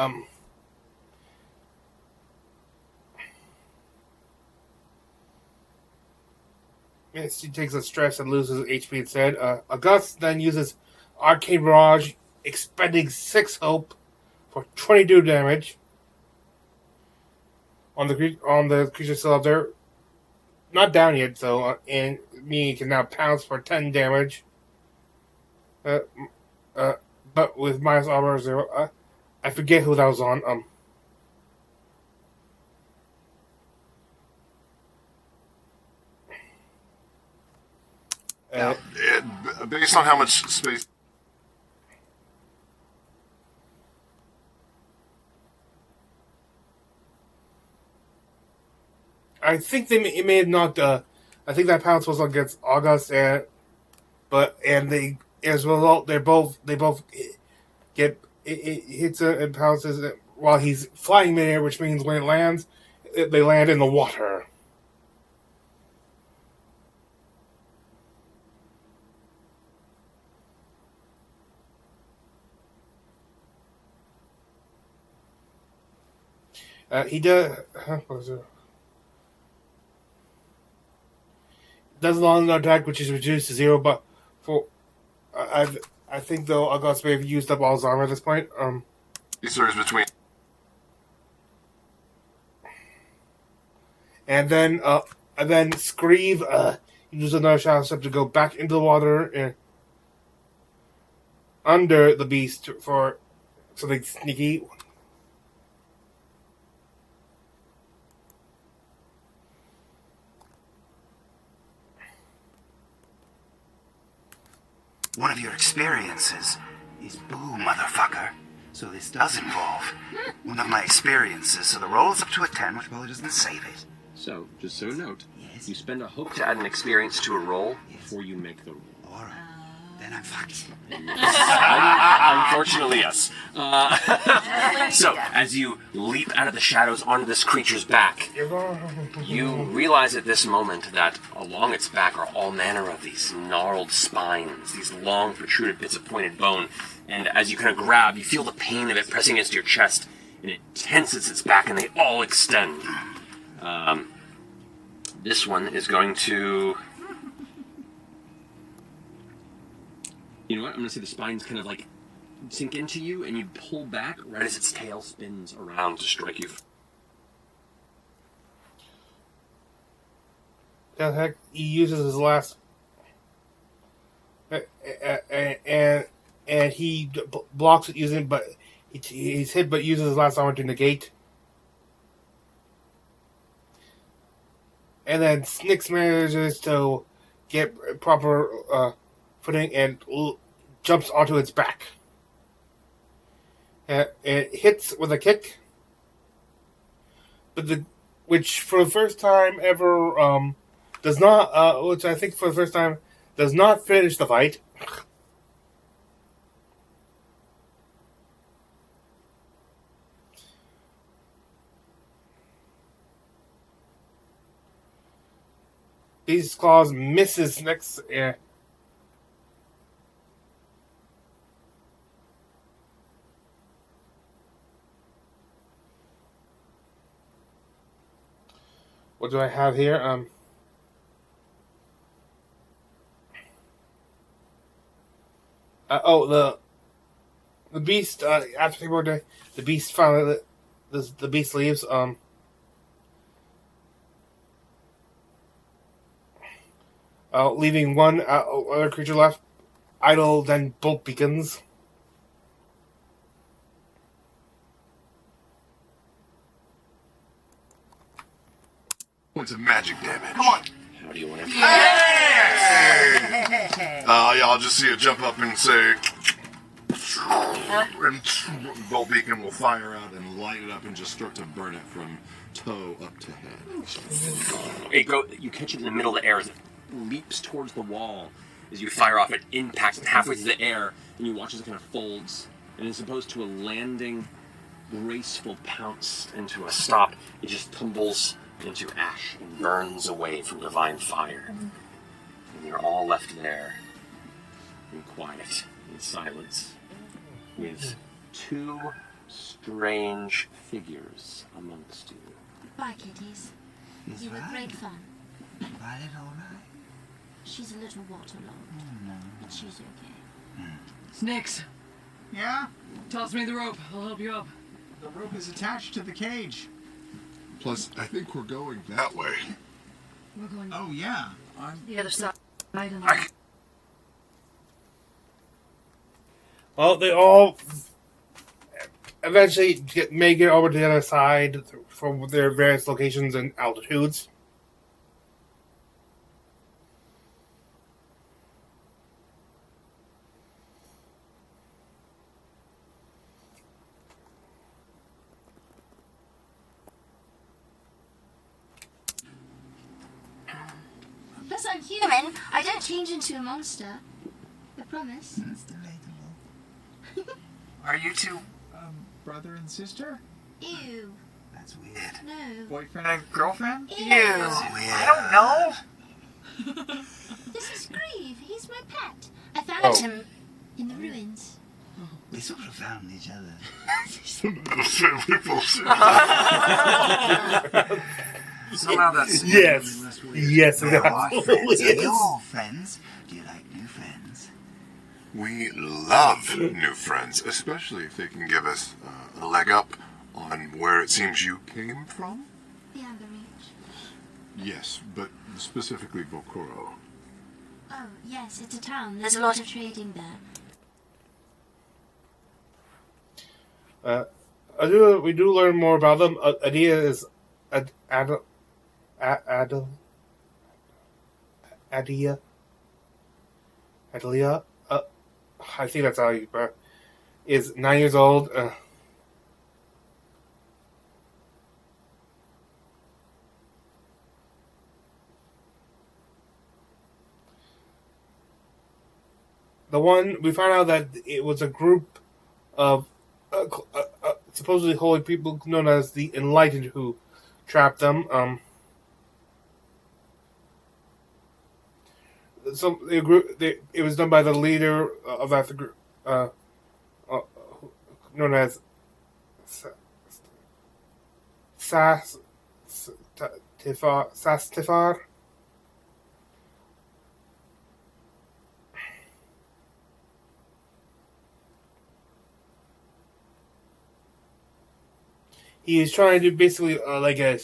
yes, he takes a stress and loses HP instead. August then uses Arcane Barrage, expending 6 hope for 22 damage on the creature still up there. Not down yet, so and me can now pounce for 10 damage. But with minus armor 0, I forget who that was on. Based on how much space. I think it may have not. I think that pounce was against August, and they as a result they both get it hits and pounces while he's flying midair, which means when it lands, they land in the water. He does. What was it? Does long attack, which is reduced to 0, but for I think though August may have used up all his armor at this point. He serves between. And then Scribe uses another shadow step to go back into the water and under the beast for something sneaky. One of your experiences is boo, motherfucker. So this does involve one of my experiences. So the roll's up to a 10, which probably doesn't save it. So, just so note, Yes. you spend a hope to add an experience to a roll before you make the roll. Alright. Then I'm fucked. Unfortunately, yes. So, as you leap out of the shadows onto this creature's back, you realize at this moment that along its back are all manner of these gnarled spines, these long protruded bits of pointed bone, and as you kind of grab, you feel the pain of it pressing against your chest, and it tenses its back, and they all extend. This one is going to... You know what? I'm going to say the spines kind of like sink into you, and you pull back right as its tail spins around to strike you. The heck, he uses his last, and he blocks it using, but he's hit, but uses his last armor to negate. And then Snyx manages to get proper footing and jumps onto its back. It hits with a kick, but which for the first time ever does not, which I think for the first time does not finish the fight. These claws misses next. What do I have here? The beast. After taking more day, the beast finally. The beast leaves. Leaving one other creature left. Idle, then bolt beacons. Points of magic damage. Come on. How do you want to... I'll just see it jump up and say, and Bolt Beacon will fire out and light it up and just start to burn it from toe up to head. You catch it in the middle of the air as it leaps towards the wall. As you fire off, it impacts halfway through the air, and you watch as it kind of folds. And as opposed to a landing, graceful pounce into a stop, it just tumbles into ash and burns away from divine fire. And you're all left there in quiet, in silence, with two strange figures amongst you. Bye, kitties. You were great fun. Violet all right? She's a little waterlogged, but she's okay. Snakes, Yeah? toss me the rope. I'll help you up. The rope is attached to the cage. Plus, I think we're going that way. We're going Oh, yeah. The other side. Well, they all eventually make it over to the other side from their various locations and altitudes. Plus, I'm human. I don't change into a monster. I promise. That's delightful. Are you two, brother and sister? Ew. That's weird. No. Boyfriend and girlfriend? Ew. I don't know. This is Grieve. He's my pet. I found Oh. him in the ruins. We sort of found each other. Somehow that's Yes. Yes, it absolutely Are you is. all friends? Do you like new friends? We love new friends, especially if they can give us a leg up on where it seems you came from. Beyond the reach. Yes, but specifically Bokoro. Oh, yes, it's a town. There's a lot of trading there. We do learn more about them. Adia is Adia. I think that's how you is 9 years old. The one we found out that it was a group of supposedly holy people known as the Enlightened who trapped them. It was done by the leader of that group, known as Sastifar. He is trying to basically like a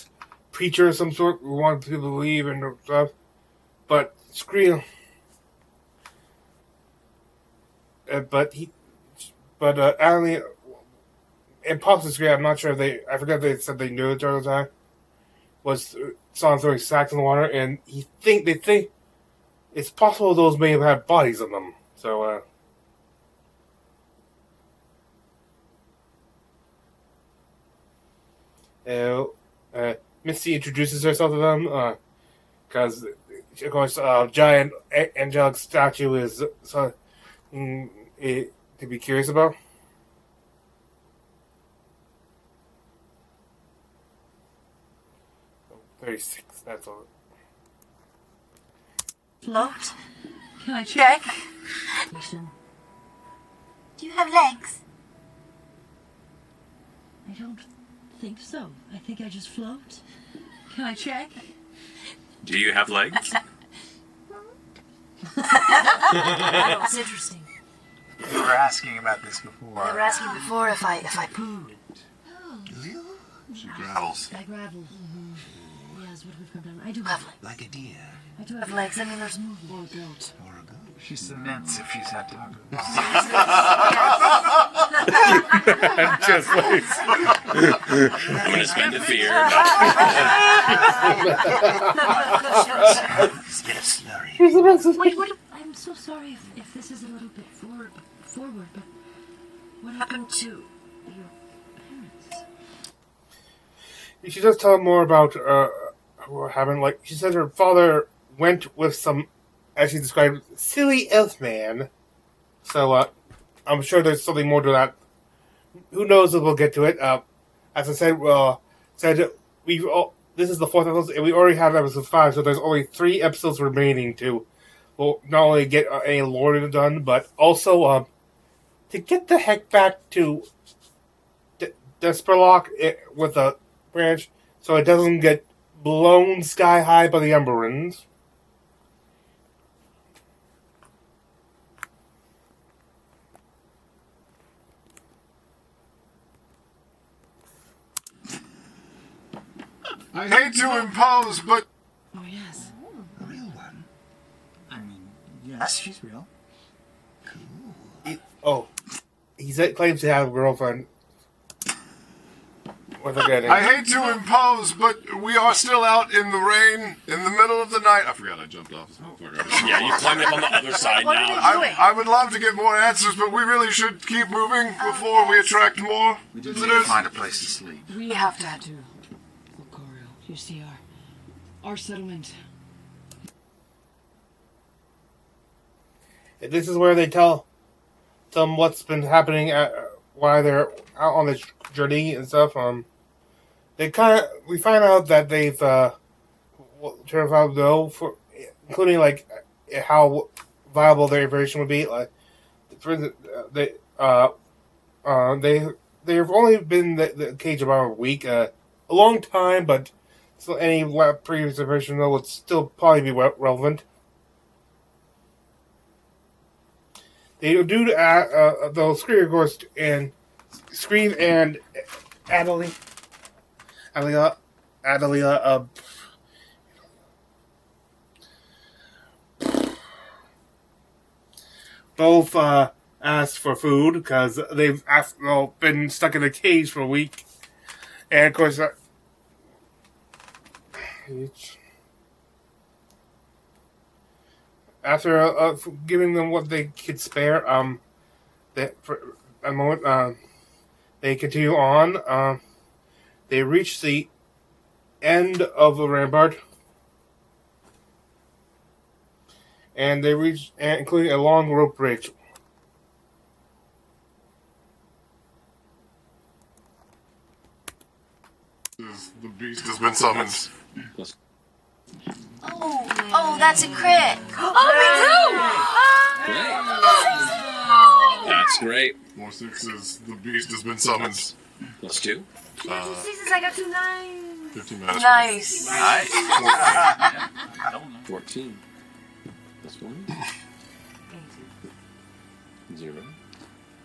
preacher of some sort. We want people to believe and stuff, but Scream. Only Imposter Scream. I'm not sure if they. I forget if they said they knew each other at the time. Was saw him throwing sacks in the water, and they think it's possible those may have had bodies on them. So. Misty introduces herself to them because, of course, giant angelic statue is something to be curious about. Oh, 36, that's all. Float. Can I check? Do you have legs? I don't think so. I think I just float. Can I check? Do you have legs? That was interesting. We were asking about this before. They were asking before if I pooed. She gravels. I gravel. Yes, what we've come down. I do have legs. Like a deer. I do Of have legs. I mean, there's movement. Or a goat. Or a goat. She cements if she's had tacos. Just like I'm gonna spend a fear. Let's get a slurry. Wait, what? I'm so sorry if this is a little bit forward, but What happened to your parents? she does tell more about what happened. Like she said, her father went with some, as she described, silly elf man. So I'm sure there's something more to that. Who knows if we'll get to it? As I said, this is the fourth episode, and we already have episode 5, so there's only 3 episodes remaining to will not only get any lording done, but also to get the heck back to Desperlock with a branch so it doesn't get blown sky high by the Umbrans. I hate to impose, but Oh, yes. A real one? I mean, yes, she's real. He claims to have a girlfriend. We're forgetting. I hate to impose, but we are still out in the rain in the middle of the night. I forgot I jumped off this motherfucker. Yeah, you climbed up on the other side What now. are they doing? I would love to get more answers, but we really should keep moving before we attract more We just need to visitors. find a place to sleep. We have to. Locorio, you see our settlement. This is where they tell them what's been happening while they're out on the journey and stuff. We find out that they've turned out though, for including like how viable their information would be. Like, for instance, they've only been the cage about a week, a long time, but so any previous information though would still probably be relevant. They do though Scream, of course, and Scream and Adelia, both asked for food because they've been stuck in a cage for a week, and of course, after giving them what they could spare, for a moment, they continue on. They reach the end of the rampart, and they reach, including a long rope bridge. The beast has been summoned. Oh, that's a crit. That's great. More sixes. The beast has been summoned. Plus 2. I got 2 9s. 15 minutes. Nice. Nice. 14. Plus 1. 0.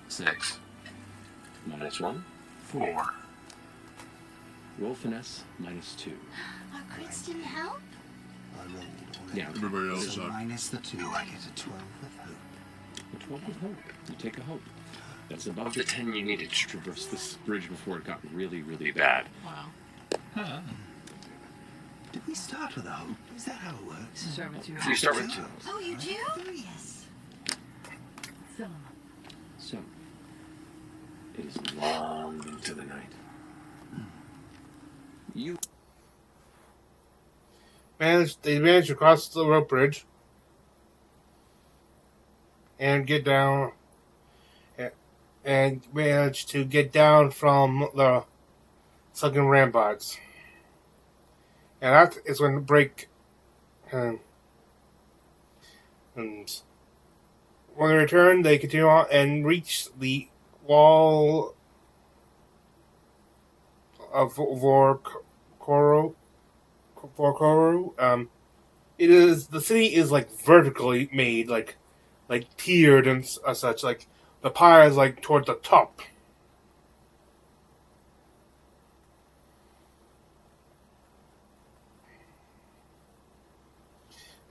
6. Minus 1. 4. Roll finesse. Minus 2. Our crits didn't help? Yeah. Everybody else So sucked. minus the 2, I get a 12 with hope. A 12 with hope. You take a hope. That's above the 10 you needed to traverse this bridge before it got really, really bad. Wow. Did we start with a hope? Is that how it works? Start with 2. You start with 2. Oh, you do? Yes. Fill 'em up. So, it is long into the night. You managed to cross the rope bridge and get down, and managed to get down from the sunken ramparts. And that is when the break. And when they return, they continue on and reach the wall of Vorkoro. It is, the city is like vertically made, like tiered and such. Like the pie is like toward the top.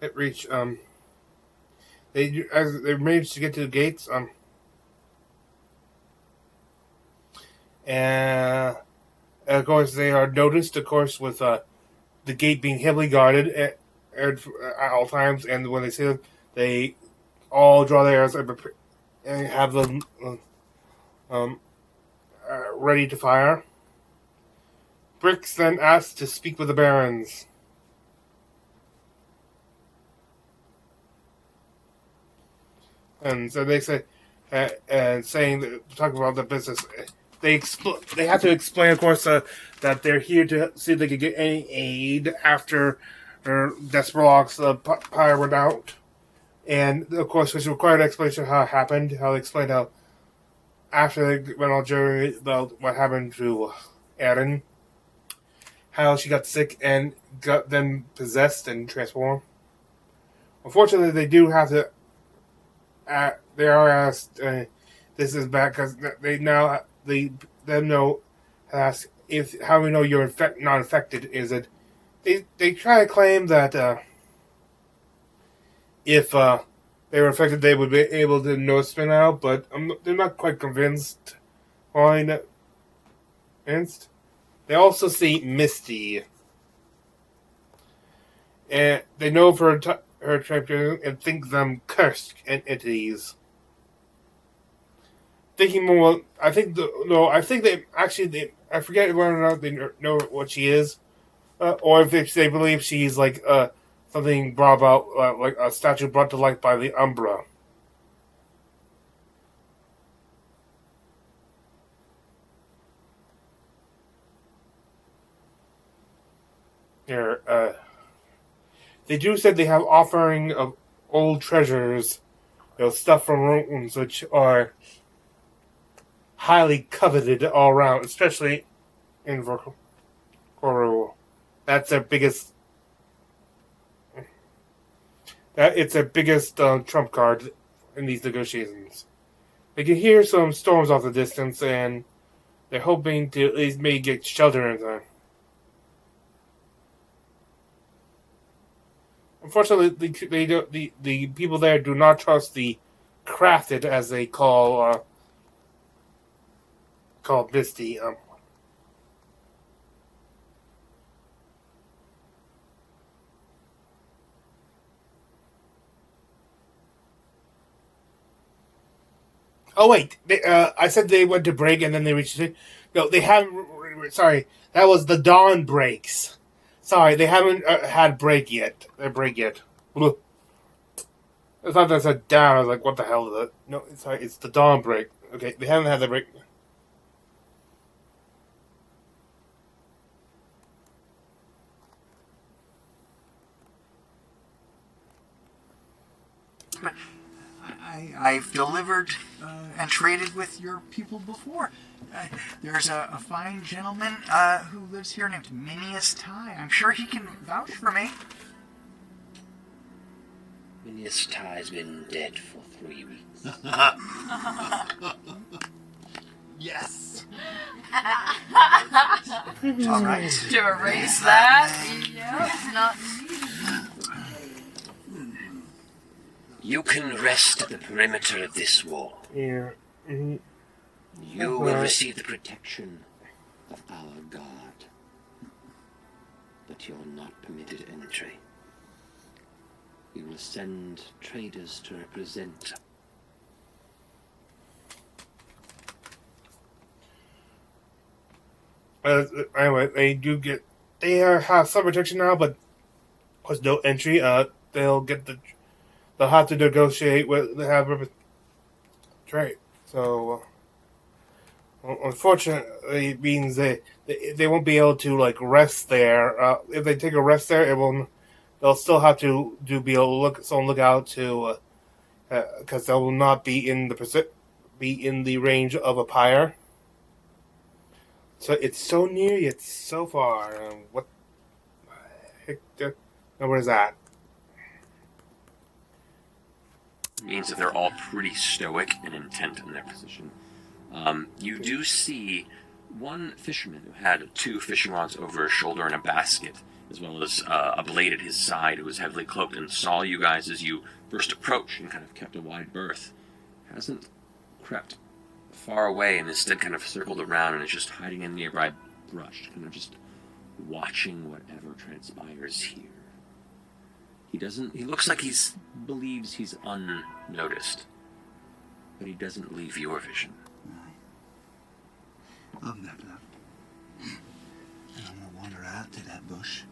It reached as they managed to get to the gates and of course they are noticed, of course, with the gate being heavily guarded at all times, and when they see them, they all draw their arrows and have them ready to fire. Brix then asks to speak with the barons. And so they say, talking about the business, they have to explain, of course, that they're here to see if they can get any aid after Desperlock's pyre went out. And, of course, there's a required explanation of how it happened. How they explained how, after they went on journey about what happened to Erin, how she got sick and got them possessed and transformed. Unfortunately, they do have to. They are asked. This is bad because they now them know ask if how we know you're not infected. Is it? They try to claim that if they were infected, they would be able to notice it now, but they're not quite convinced. Why? Convinced? They also see Misty, and they know for her character and think them cursed entities. Thinking more, I think they actually I forget whether or not they know what she is, or if they believe she's like something brought about like a statue brought to life by the Umbra. Here, they do say they have offering of old treasures, stuff from ruins, which are highly coveted all around, especially in Koru. That's their biggest. It's their biggest trump card in these negotiations. They can hear some storms off the distance, and they're hoping to at least maybe get shelter in time. Unfortunately, the people there do not trust the crafted, as they call Misty. Oh wait, I said they went to break and then they reached. No, they haven't. Sorry, that was the dawn breaks. Sorry, they haven't had break yet. Their break yet. I thought that said down. I was like, what the hell is that? No, sorry, it's the dawn break. Okay, they haven't had the break. I've delivered and traded with your people before. There's a fine gentleman who lives here named Minius Ty. I'm sure he can vouch for me. Minius Ty's been dead for 3 weeks. Yes. All right. To erase that? Yeah, not You can rest at the perimeter of this wall. Yeah. Mm-hmm. You will receive the protection of our guard. But you're not permitted entry. We will send traders to represent. Anyway, they have some protection now, but with no entry. They'll have to negotiate with trade. So, unfortunately, it means they won't be able to like rest there. If they take a rest there, they'll still have to be able to look out to because they will not be in the range of a pyre. So it's so near yet so far. What the heck? What is that? Means that they're all pretty stoic and intent in their position. You do see one fisherman who had 2 fishing rods over his shoulder in a basket, as well as a blade at his side, who was heavily cloaked and saw you guys as you first approached and kind of kept a wide berth. Hasn't crept far away and instead kind of circled around and is just hiding in nearby brush, kind of just watching whatever transpires here. He looks like believes he's unnoticed, but he doesn't leave your vision. Love that love. And I'm gonna wander out to that bush,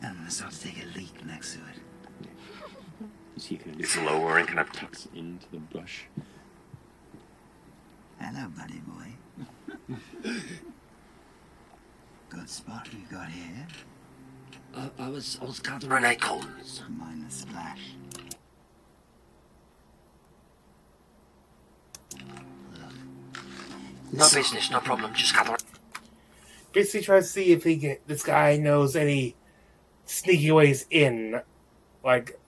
and I'm gonna start to take a leak next to it. He kind of gets lower and kind of tucks into the brush. Hello, buddy boy. Good spot you got here. I was gathering acorns. Mine a splash. No business, no problem. Just got Basically, try to see if this guy knows any sneaky ways in, like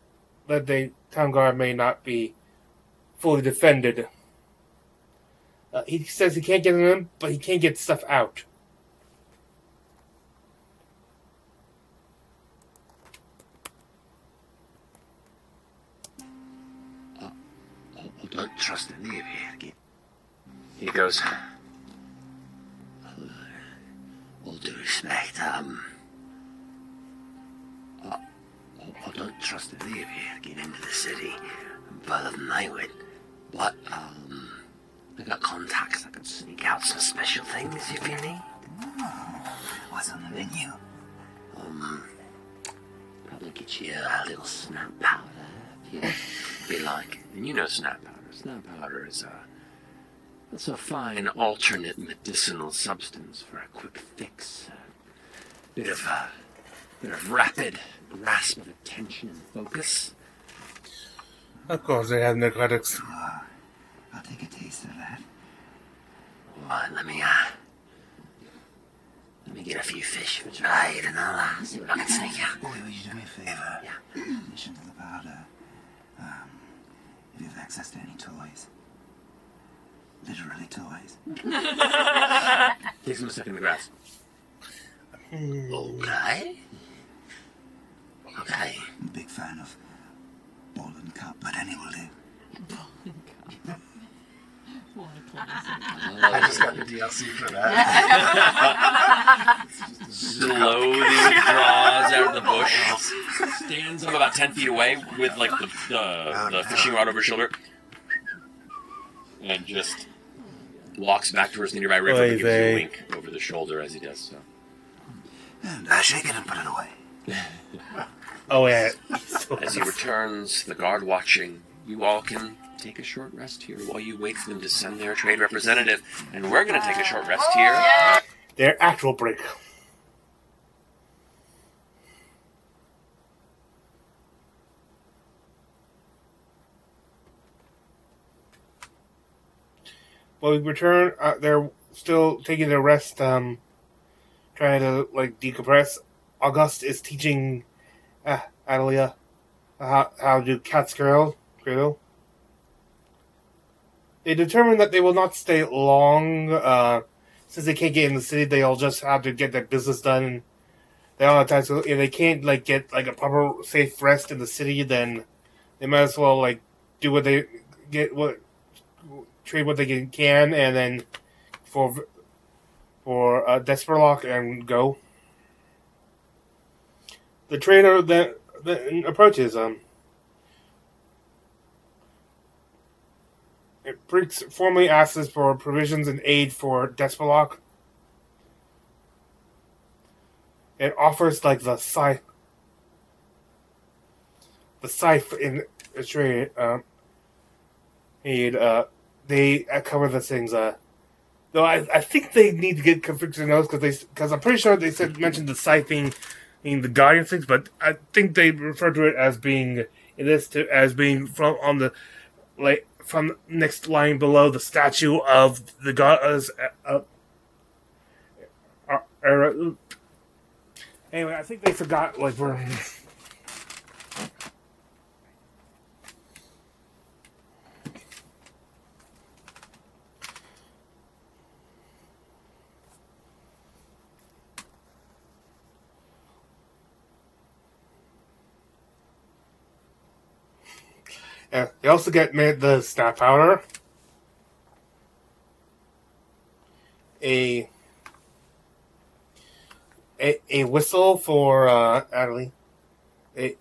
that the town guard may not be fully defended. He says he can't get in, but he can't get stuff out. I don't trust any of you. He goes, All due respect, I don't trust any of you to get into the city further than they would. But, I got contacts that could sneak out some special things if you need. What's on the menu? Probably get you a little snap powder if you like. and you know snap powder. Snap powder is it's a fine alternate medicinal substance for a quick fix. A bit of rapid grasp of attention and focus. Of course, they have narcotics. I'll take a taste of that. Alright, let me get a few fish for trade and I'll see what I can sneak out. Boy, will you do me a favor? Yeah. In addition to the powder, if you have access to any toys. Literally toys. Takes him a second to grasp. Okay. Okay. I'm a big fan of ball and cup, but any will do. I just got the DLC for that. Slowly draws out of the bush, stands up about 10 feet away with like the fishing rod over his shoulder, and just walks back towards the nearby river and gives you a wink over the shoulder as he does so. And shake it and put it away. Oh, yeah. As he returns, the guard watching, you all can take a short rest here while you wait for them to send their trade representative. And we're going to take a short rest here. Their actual break. When we return, they're still taking their rest, trying to, like, decompress. August is teaching Adelia how to do cat's cradle. They determine that they will not stay long. Since they can't get in the city, they'll just have to get their business done. They don't have time to, if they can't like get like a proper safe rest in the city, then they might as well like do what they trade what they can, and then for Desperlock and go. The trader then approaches Briggs formally asks for provisions and aid for Desperlock. It offers like the scythe in the trade aid. They cover the things. Though I think they need to get conflicting notes because I'm pretty sure they mentioned the scythe being the guardian things, but I think they refer to it as being from on the from next line below the statue of the goddess. Anyway, I think they forgot we're. They also get the snap powder, a whistle for Adelie, a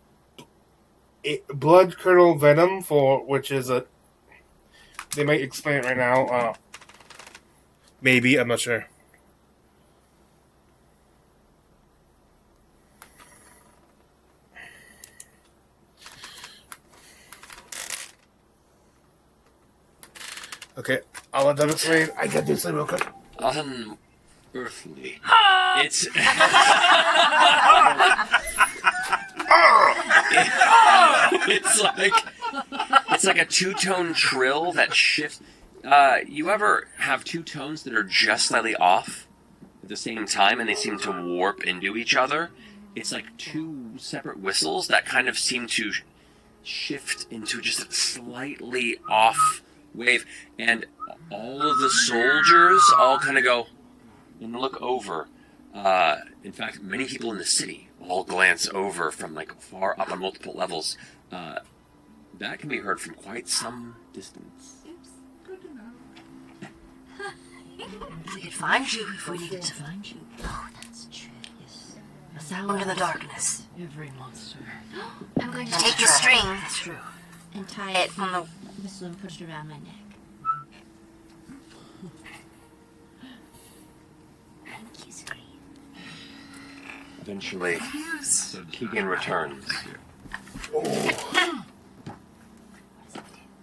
blood curdle venom which is a. They might explain it right now. Maybe, I'm not sure. Okay, I'll let them explain. I gotta do something real quick. Unearthly. It's it's like a two-tone trill that shifts. You ever have two tones that are just slightly off at the same time, and they seem to warp into each other? It's like two separate whistles that kind of seem to shift into just a slightly off wave, and all of the soldiers all kind of go and look over. In fact, many people in the city all glance over from like far up on multiple levels. That can be heard from quite some distance. We could find you if we needed to find you. Oh, that's true. Yes. A sound in the darkness. Every monster. I'm going to Take the string. That's true. and tie it on the whistle and put it around my neck. Thank you, Scream. Eventually, Keegan returns.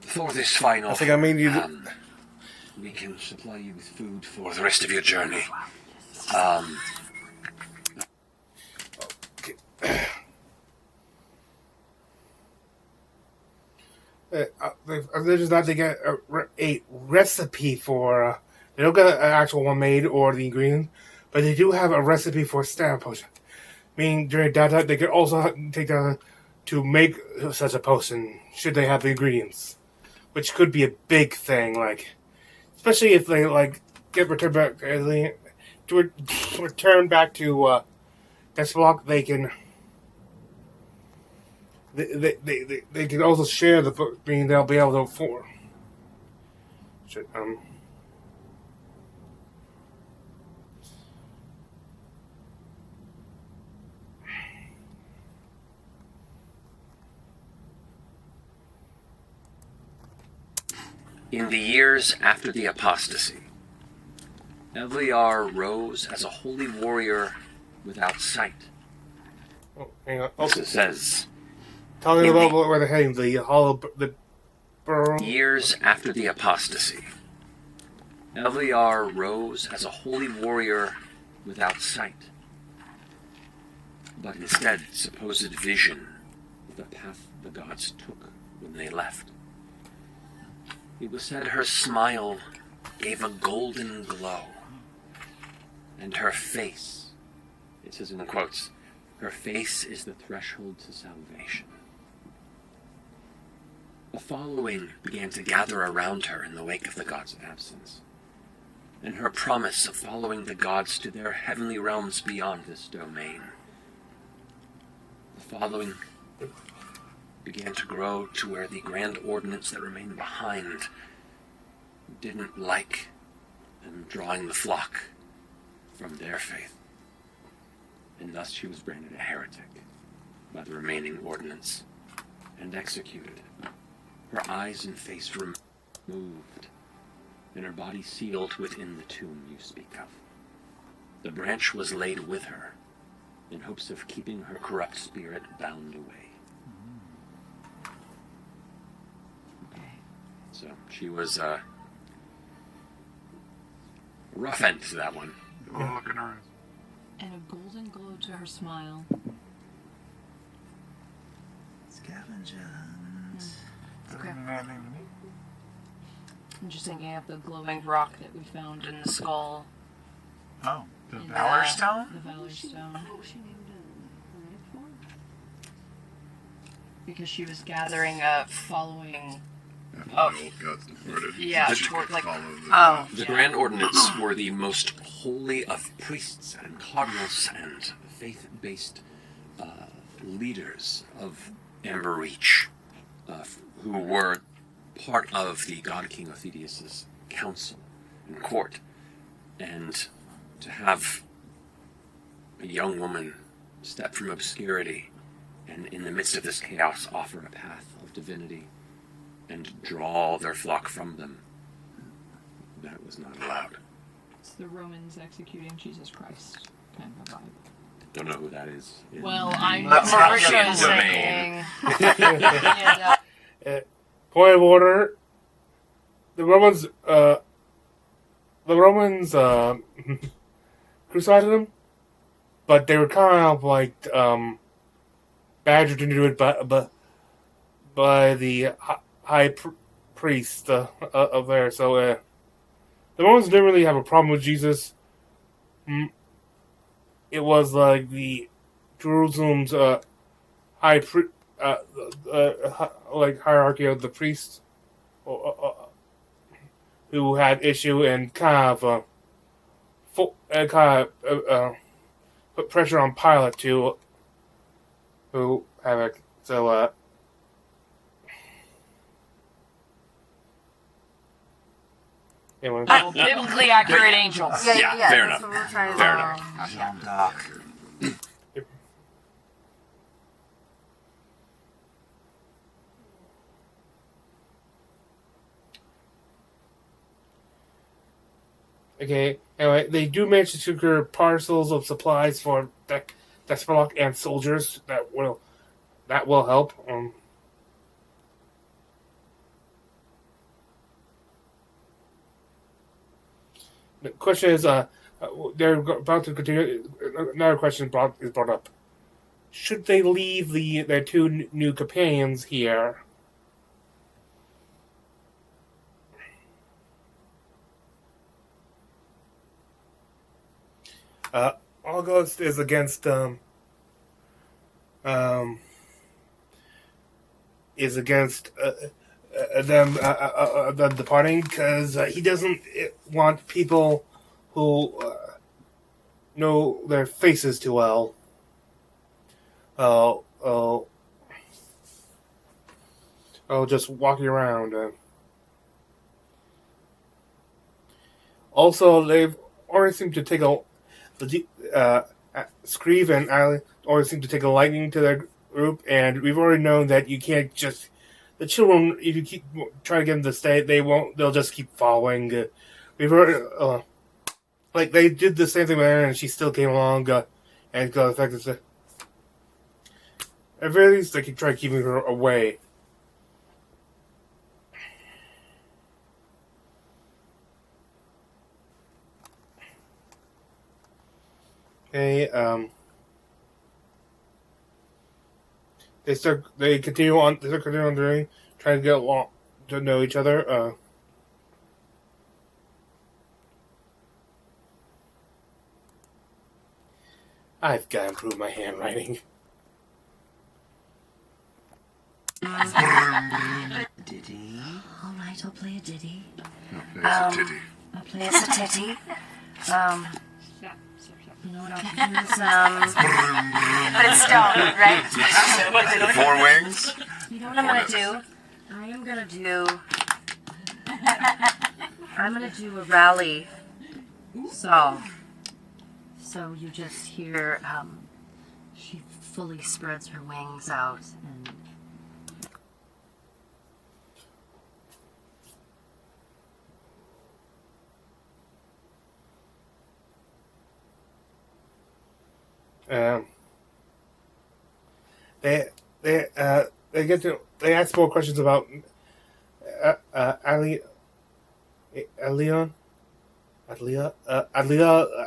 For this final, I think I mean you. We can supply you with food for the rest of your journey. They just not to get a recipe for. They don't get an actual one made or the ingredient, but they do have a recipe for stamp potion. Meaning during downtime, they could also take down to make such a potion should they have the ingredients, which could be a big thing. Like, especially if they get returned back to return back to Desplock, they can. They can also share the book, meaning they'll be able to afford. In the years after the apostasy, Evliar rose as a holy warrior without sight. Oh, hang on. Also says, Tell me about where they're heading. The hollow, the burrow. years after the apostasy, Evliar rose as a holy warrior without sight, but instead supposed vision of the path the gods took when they left. It was said her smile gave a golden glow, and her face, it says in quotes, her face is the threshold to salvation. A following began to gather around her in the wake of the gods' absence, and her promise of following the gods to their heavenly realms beyond this domain. The following began to grow to where the grand ordinance that remained behind didn't like them drawing the flock from their faith. And thus she was branded a heretic by the remaining ordinance and executed. Her eyes and face removed, and her body sealed within the tomb you speak of. The branch was laid with her in hopes of keeping her corrupt spirit bound away. So she was a rough end to that one. Oh, look at her. And a golden glow to her smile. Scavenger. Okay. I'm just thinking of the glowing rock that we found in the skull. Oh, the in Valor Stone? The Valor Stone. Because she was gathering following. Yeah, toward like. Oh. The Grand Ordinance were the most holy of priests and cardinals and faith-based leaders of Amber Reach, who were part of the God King Othedius' council and court. And to have a young woman step from obscurity and in the midst of this chaos offer a path of divinity and draw their flock from them, that was not allowed. It's the Romans executing Jesus Christ kind of a vibe. Don't know who that is. Well, I'm Marisha saying. Point of order. The Romans crucified him, but they were kind of like badgered into it by the high priest up there. So the Romans didn't really have a problem with Jesus. It was like the Jerusalem's hierarchy of the priests who had issue and kind of put pressure on Pilate to who have a so. Biblically accurate angels. Yeah, fair enough. That's what we're trying to Fair do. enough. Doc. Okay, anyway, they do manage to secure parcels of supplies for Desperlock and soldiers that will help. The question is, they're about to continue. Another question is brought up: should they leave their two new companions here? August is against them departing because he doesn't want people who know their faces too well. Just walking around. Also, they've already seemed to take Scribe and Ali always seem to take a liking to their group, and we've already known that you can't just the children. If you keep trying to get them to stay, they won't. They'll just keep following. We've already like they did the same thing with Erin, and she still came along and got affected. At the very least, they can try keeping her away. Okay, they continue on doing, trying to get along, to know each other. I've got to improve my handwriting. Diddy. All right, I'll play a ditty. It's a titty. I'll play It's a titty. You know what I'll do But it's stone, right? 4 wings. You know what I'm gonna do? I'm gonna do a rally song. So you just hear she fully spreads her wings out and they ask more questions about Adlia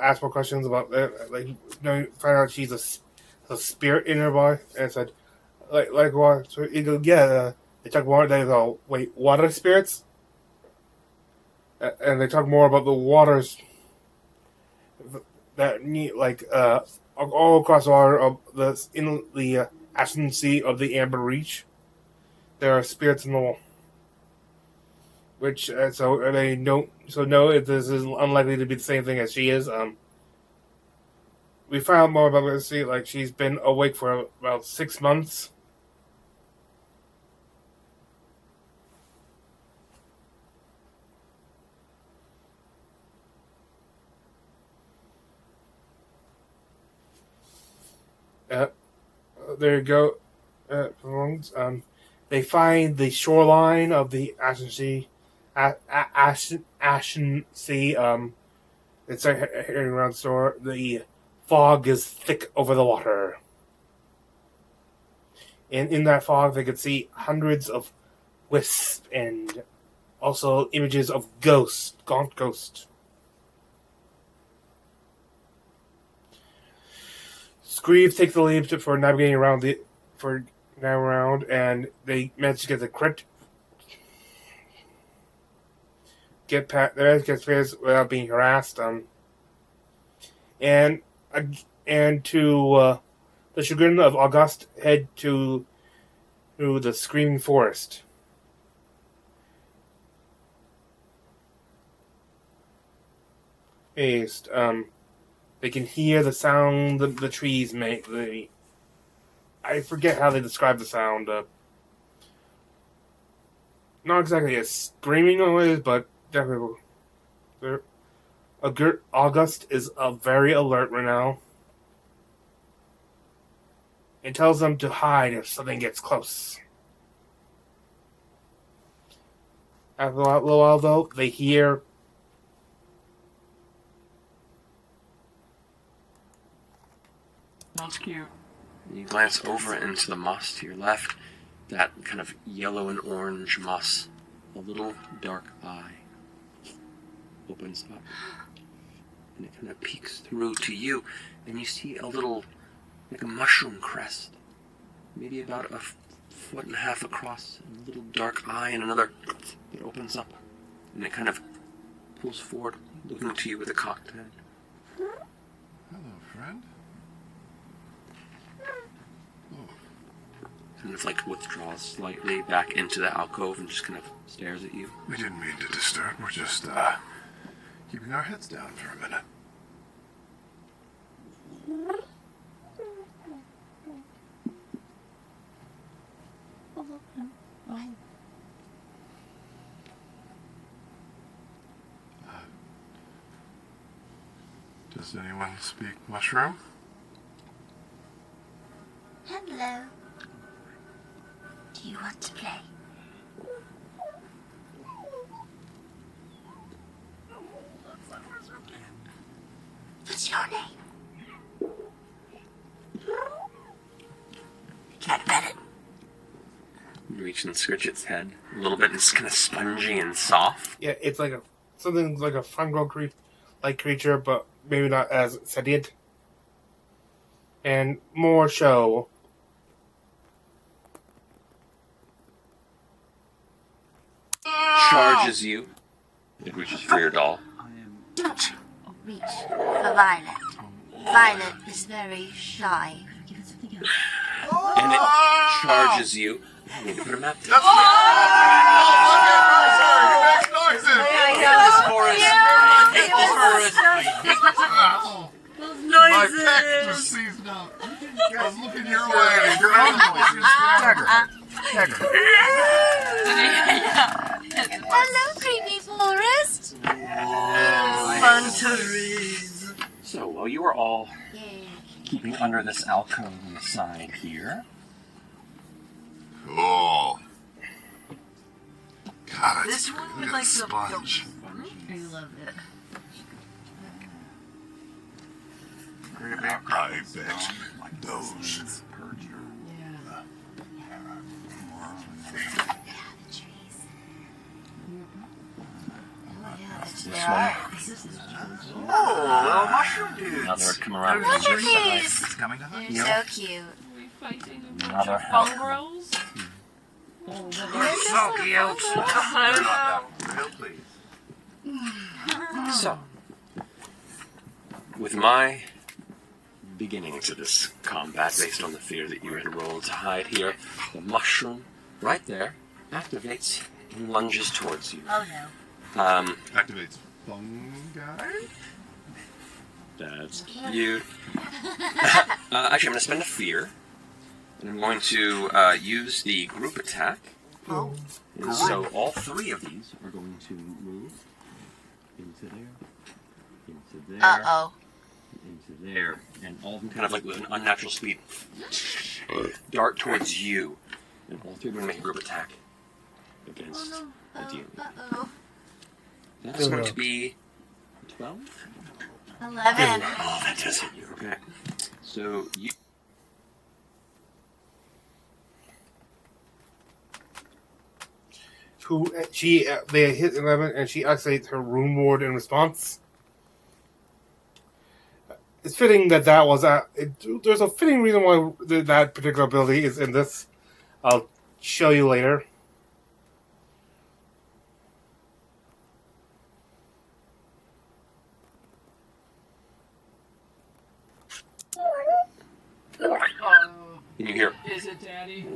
asked more questions about find out she's a spirit in her body, and said like what? So you go, yeah. They talk more. They go, wait, water spirits, and they talk more about the waters that need all across the water of in the Ashen Sea of the Amber Reach. There are spirits in the wall. Which so they don't know if this is unlikely to be the same thing as she is. We found out more about her. See, like she's been awake for about 6 months. There you go. They find the shoreline of the Ashen Sea. Ashen Sea. It's hearing around the store. The fog is thick over the water, and in that fog, they could see hundreds of wisps and also images of gaunt ghosts. Scribe takes the lead for navigating around and they manage to get the correct get past without being harassed. And to the chagrin of August, head to the Screaming Forest. Based, they can hear the sound the trees make. I forget how they describe the sound. Not exactly a screaming noise, but definitely. August is very alert right now. It tells them to hide if something gets close. After a little while, though, they hear. That's cute. You glance over into the moss to your left. That kind of yellow and orange moss. A little dark eye opens up. And it kind of peeks through to you. And you see a little, like a mushroom crest. Maybe about a foot and a half across. And a little dark eye and another that opens up. And it kind of pulls forward, looking to you with a cocked head. Hello, friend. Kind of like withdraws slightly back into the alcove and just kind of stares at you. We didn't mean to disturb. We're just keeping our heads down for a minute. Does anyone speak mushroom? Hello. Do you want to play? What's your name? Try to pet it. You reach and scratch its head a little bit. It's kind of spongy and soft. Yeah, it's like something like a fungal creature, but maybe not as sentient. And more show. Charges you. It reaches for your doll. Don't reach for Violet. Violet is very shy. Give it something else. And it charges you. I need to put a map down. My peck just seized up. I was looking your way and you're Hello, creepy forest. Fun to read. So, while you are all keeping under this alcove on the side here. Cool. God, This one look would at like the sponge. I love it. I bet those. This one. Oh, little mushroom dude. Another would come around. Look at these. It's coming to hunt. They're so cute. We fighting a bunch Another of help. fungrels? They're so cute. I Real please. So, with my beginning to this combat based on the fear that you had rolled to hide here, the mushroom right there activates and lunges towards you. Oh no. Activates fungi? That's cute. Actually, I'm going to spend a fear. And I'm going to use the group attack. Oh. And so all three of these are going to move into there, into there, Uh-oh. into there. And all of them kind of like with an unnatural speed dart towards you. And all three are going to make a group attack against the demon. Uh-oh. That's going to be 12? 11. Oh, that does hit you. Okay. So you... They hit 11 and she activates her Rune Ward in response. It's fitting that was there's a fitting reason why that particular ability is in this. I'll show you later. And you hear, Is it Daddy? Is it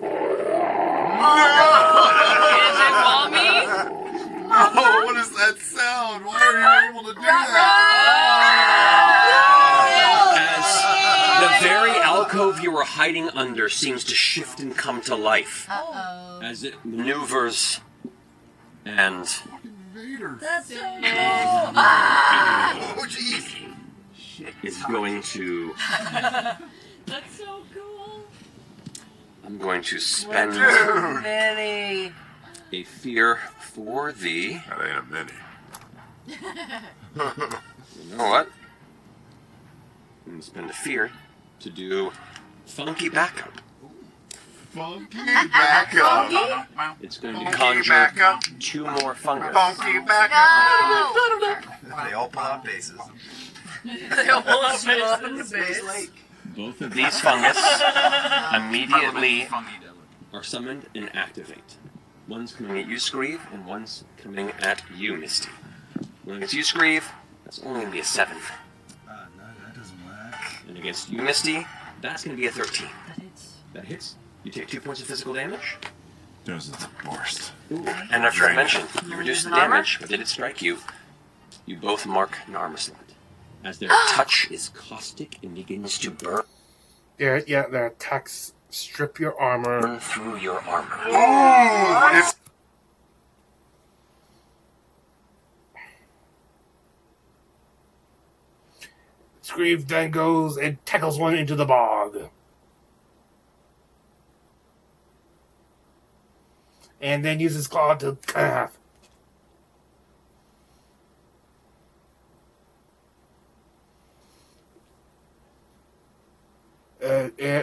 Mommy? Oh, what is that sound? Why are you able to do that? as the very alcove you were hiding under seems to shift and come to life. As it maneuvers and... That's so cool. Oh, jeez. is going to... That's so cool. I'm going to spend Benny. a fear for the... That ain't a mini. You know what? I'm going to spend a fear to do funky backup. Funky backup. It's going to Funky conjure backup. 2 more fungus. Funky backup. They all pull out bases. They all pull out the base. Both of these fungus immediately are summoned and activate. One's coming at you, Scribe, and one's coming at you, Misty. When against you, Scribe, that's only going to be a 7. No, that doesn't work. And against you, Misty, that's going to be a 13. That hits. That hits. You take 2 points of physical damage. Does its worst. And after I mentioned, you reduce the damage, but did it strike you? You both mark an armor slot. As their touch is caustic and begins to burn Their attacks strip your armor. through your armor. Oh, it's Scribe then goes and tackles one into the bog. And then uses claw to cut in half.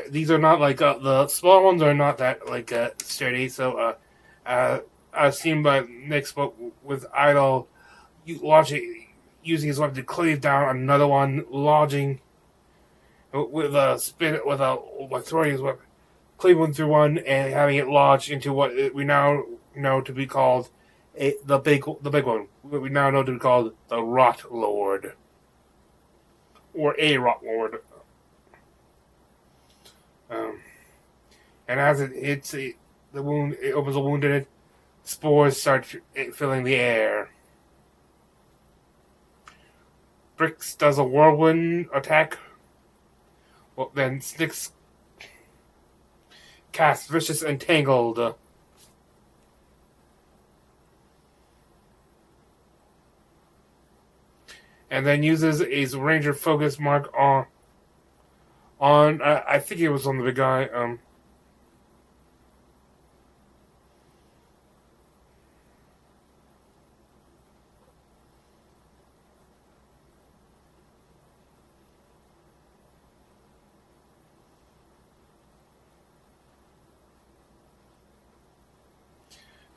These are not like the small ones are not that sturdy. So I've seen by Nick's book with Idol, using his weapon to cleave down another one, lodging with a spin with throwing his weapon, cleaving through one and having it lodge into what we now know to be called the big one. What we now know to be called the Rot Lord, or a Rot Lord. And as it hits the wound, it opens a wound in it. Spores start filling the air. Bricks does a whirlwind attack. Well, then Sticks casts Vicious Entangled. And then uses his Ranger Focus mark on I think it was on the big guy.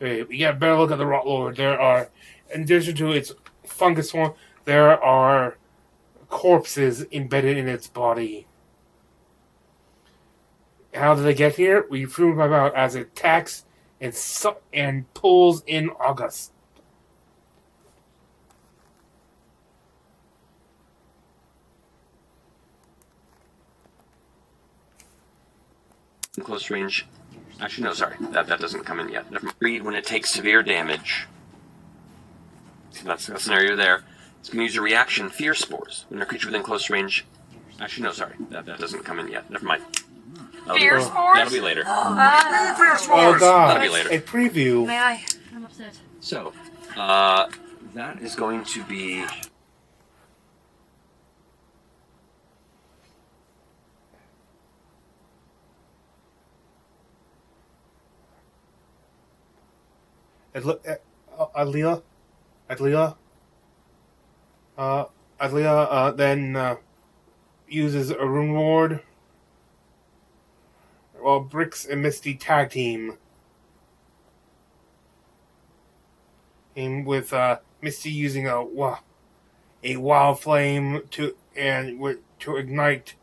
Okay, we get a better look at the Rot Lord. There are, in addition to its fungus form, there are corpses embedded in its body. How did they get here? We threw them out as it attacks and pulls in August. Close range. Actually, no, sorry. That doesn't come in yet. Never mind. When it takes severe damage. So that's a scenario there. It's going to use a reaction, Fear Spores. When a creature within close range... Actually, no, sorry. That doesn't come in yet. Never mind. Fear Spores? That'll be later. Fear Spores! Oh god, That'll be later. a preview. May I? I'm upset. So, that is going to be... Adlia then uses a Rune Ward, while Bricks and Misty tag team. With Misty using a wild flame to ignite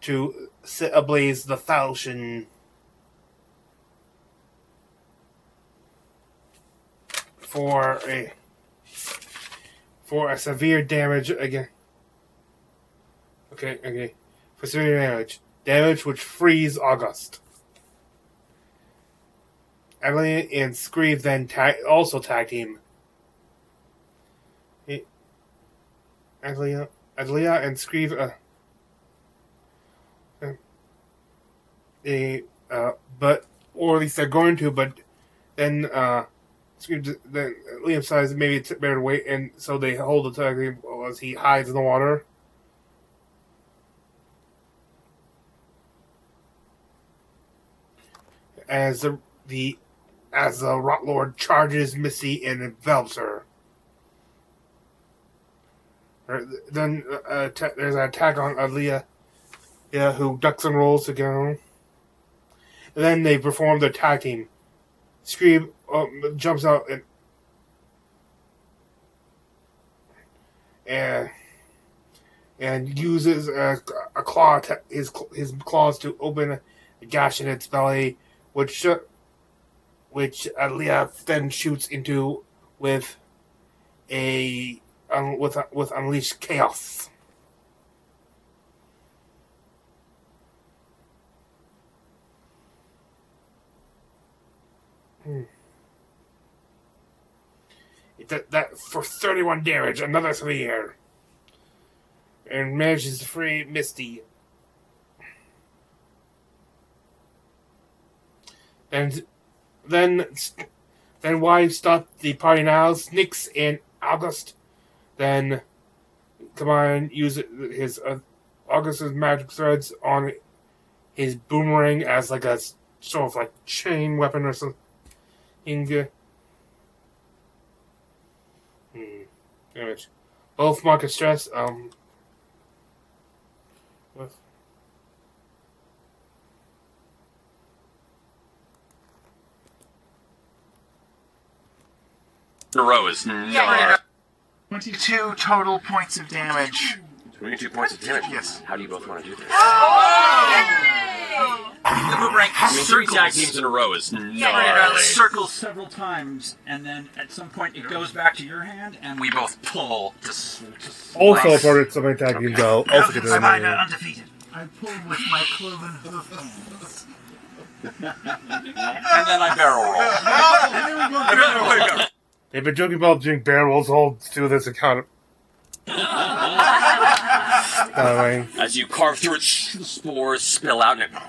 to set ablaze the falchion. For a severe damage again. Okay. For severe damage which frees August. Adelia and Scribe then also tag team. Adelia and Scribe, but or at least they're going to, but then Scribe, then Liam decides maybe it's better to wait, and so they hold the tag team as he hides in the water. As the Rot Lord charges Missy and envelops her. Then there's an attack on Adelia, who ducks and rolls to go. And then they perform their tag team. Scribe jumps out and uses a claw his claws to open a gash in its belly, which Adelia then shoots into with unleashed chaos. That for 31 damage, another 3 here, and manages to free Misty. And then why stop the party now? Nyx and August then come on, use his August's magic threads on his boomerang as like a sort of like chain weapon or something. Damage. Both mark a stress. In a row is 22 total points of damage. 22 points of damage. Yes. How do you both want to do this? The boomerang I mean, 3 tag teams in a row is circles several times, and then at some point it goes back to your hand, and we both pull to Also part of something tag team though. Also get I'm undefeated. I pulled with my cloven hoof hands. and then I barrel roll. They've been joking about doing barrel rolls all through this account. As you carve through it, the spores spill out and it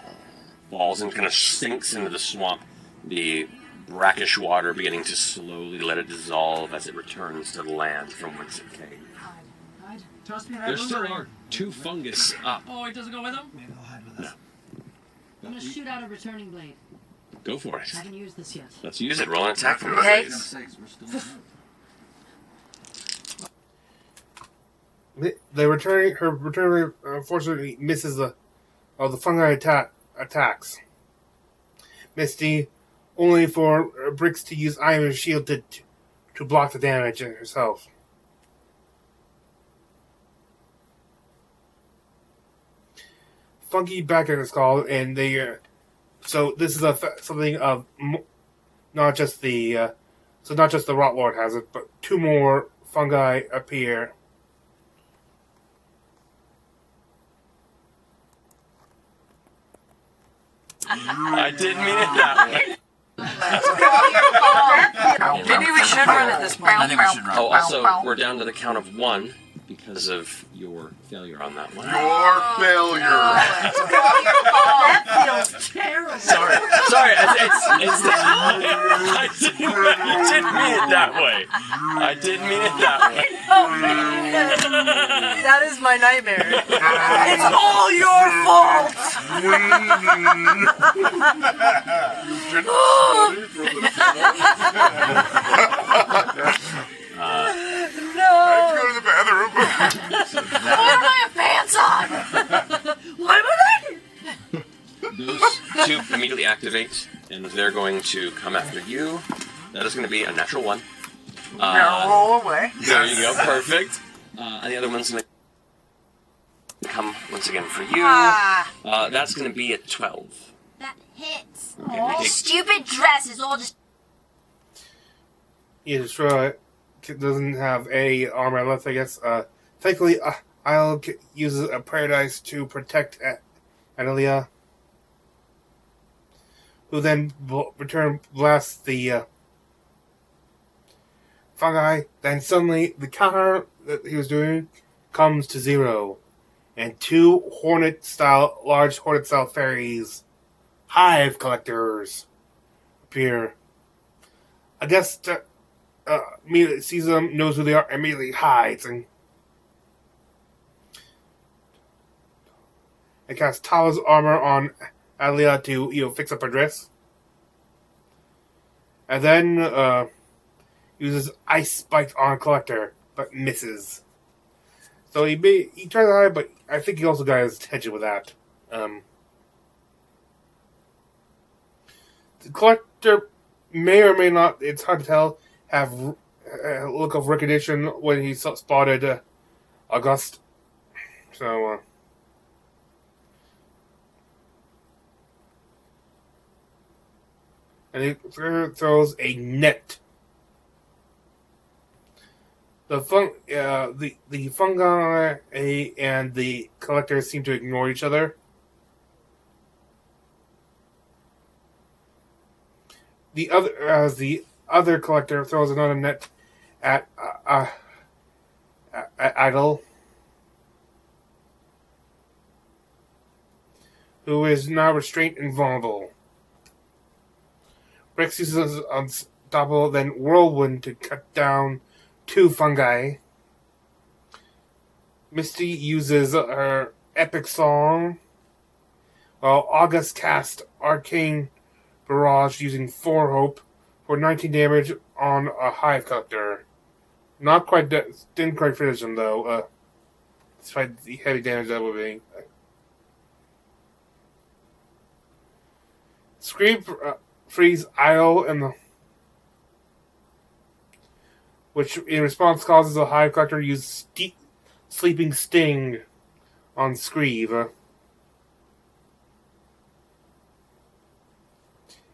falls and kind of sinks into the swamp. The brackish water beginning to slowly let it dissolve as it returns to the land from whence it came. Hide. Toss me that There still boomerang. are 2 fungus up. Oh, it doesn't go with him? Maybe I'll hide with us. I'm gonna shoot out a returning blade. Go for it. I haven't used this yet. Let's use it. Roll an attack for Okay. Her returning unfortunately misses the fungi attacks. Misty, only for Bricks to use Iron Shield to block the damage herself. Funky back is called, and they so this is something of not just the Rot Lord has it, but 2 more fungi appear. I didn't mean it that way. Maybe we should run at this point. I think we should run. Oh, also, we're down to the count of 1 because of your failure on that one. Your failure. That feels terrible. Sorry, I didn't mean it that way. I didn't mean it that way. That is my nightmare. It's all your fault! No! I have to go to the bathroom. Why don't I have pants on? Why am I naked? Those 2 immediately activate, and they're going to come after you. That is going to be a natural 1. Barrel roll away. There you go, perfect. And the other one's going to come once again for you. That's going to be a 12. That hits. Okay. Stupid dress is all just. You destroy it. It doesn't have any armor left, I guess. Thankfully, I'll use a paradise to protect Adelia, who then return blasts the fungi. Then suddenly the counter that he was doing comes to 0, and 2 large hornet-style fairies, hive collectors, appear. A guest immediately sees them, knows who they are, immediately hides and casts Tala's armor on Alia to fix up her dress, and then uses Ice Spike on Collector, but misses. So he tries to hide, but I think he also got his attention with that. The Collector may or may not, it's hard to tell, have a look of recognition when he spotted August. So, and he throws a net. The fungi and the collector seem to ignore each other. The other collector throws another net at Idle, who is now restrained and vulnerable. Rex uses Unstoppable, then Whirlwind to cut down 2 fungi. Misty uses her Epic Song, while August casts Arcane Barrage using 4 hope for 19 damage on a hive collector. Didn't quite finish him though, despite the heavy damage that would be. Scribe frees Io which in response causes a hive collector to use Sleeping Sting on Scribe.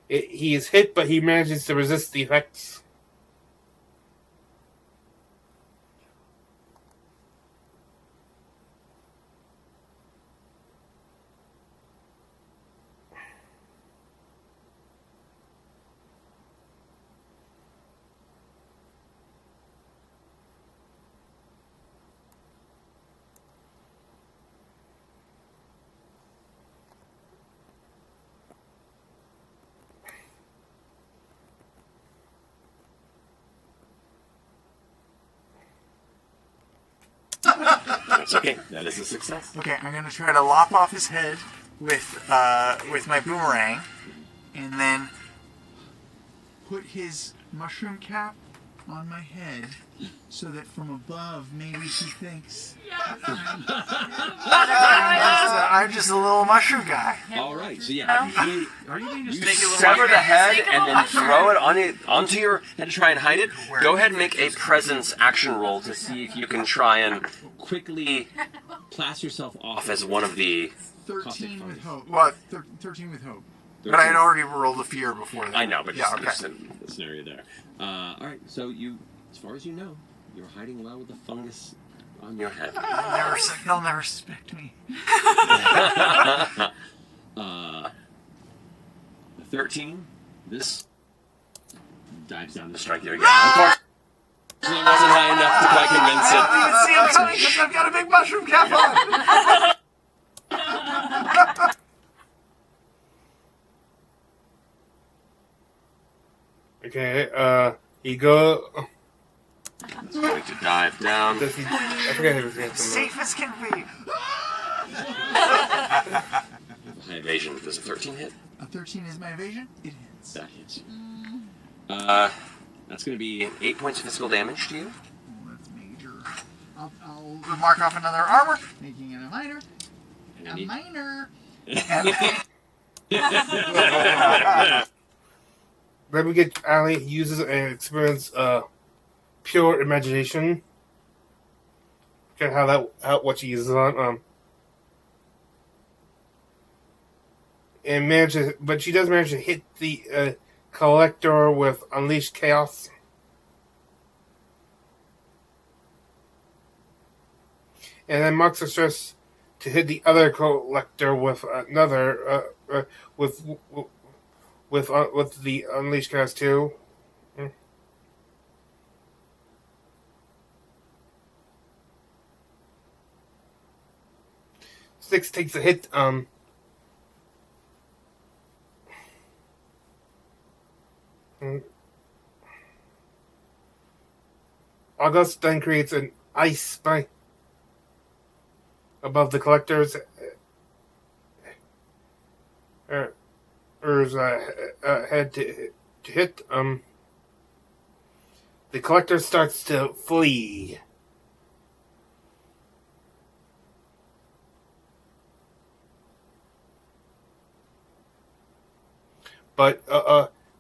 He is hit, but he manages to resist the effects. That's okay. That is a success. Okay, I'm gonna try to lop off his head with my boomerang, and then put his mushroom cap on my head, so that from above maybe he thinks I'm just a little mushroom guy. All right. So yeah, Are you going to you make it look sever like the head and then throw it onto your head to try and hide it. Go ahead and make a presence action roll to see if you can try and quickly plaster yourself off as one of the 13 with hope. What? 13 with hope. But I had already rolled a fear before that. I know, but just, okay. just the scenario there. All right, so you, as far as you know, you're hiding well with the fungus on your head. They'll never suspect me. 13. This dives down to strike you again. Unfortunately, it wasn't high enough to quite convince it. You can see I'm coming because I've got a big mushroom cap on. Okay, he go. It's going to dive down. I forget his name. Safe as can be. High evasion. Does a 13 hit? A 13 is my evasion? It hits. That hits you. That's going to be 8 points of physical damage to you. Oh, that's major. I'll mark off another armor, making it a minor. A minor. Then we get Ali uses and experience pure imagination. Forget what she uses on and manages, but she does manage to hit the collector with Unleashed Chaos. And then marks her stress to hit the other collector with another with with the Unleashed Chaos 2. 6 takes a hit. August then creates an ice spike above the collector's head to hit. The collector starts to flee. But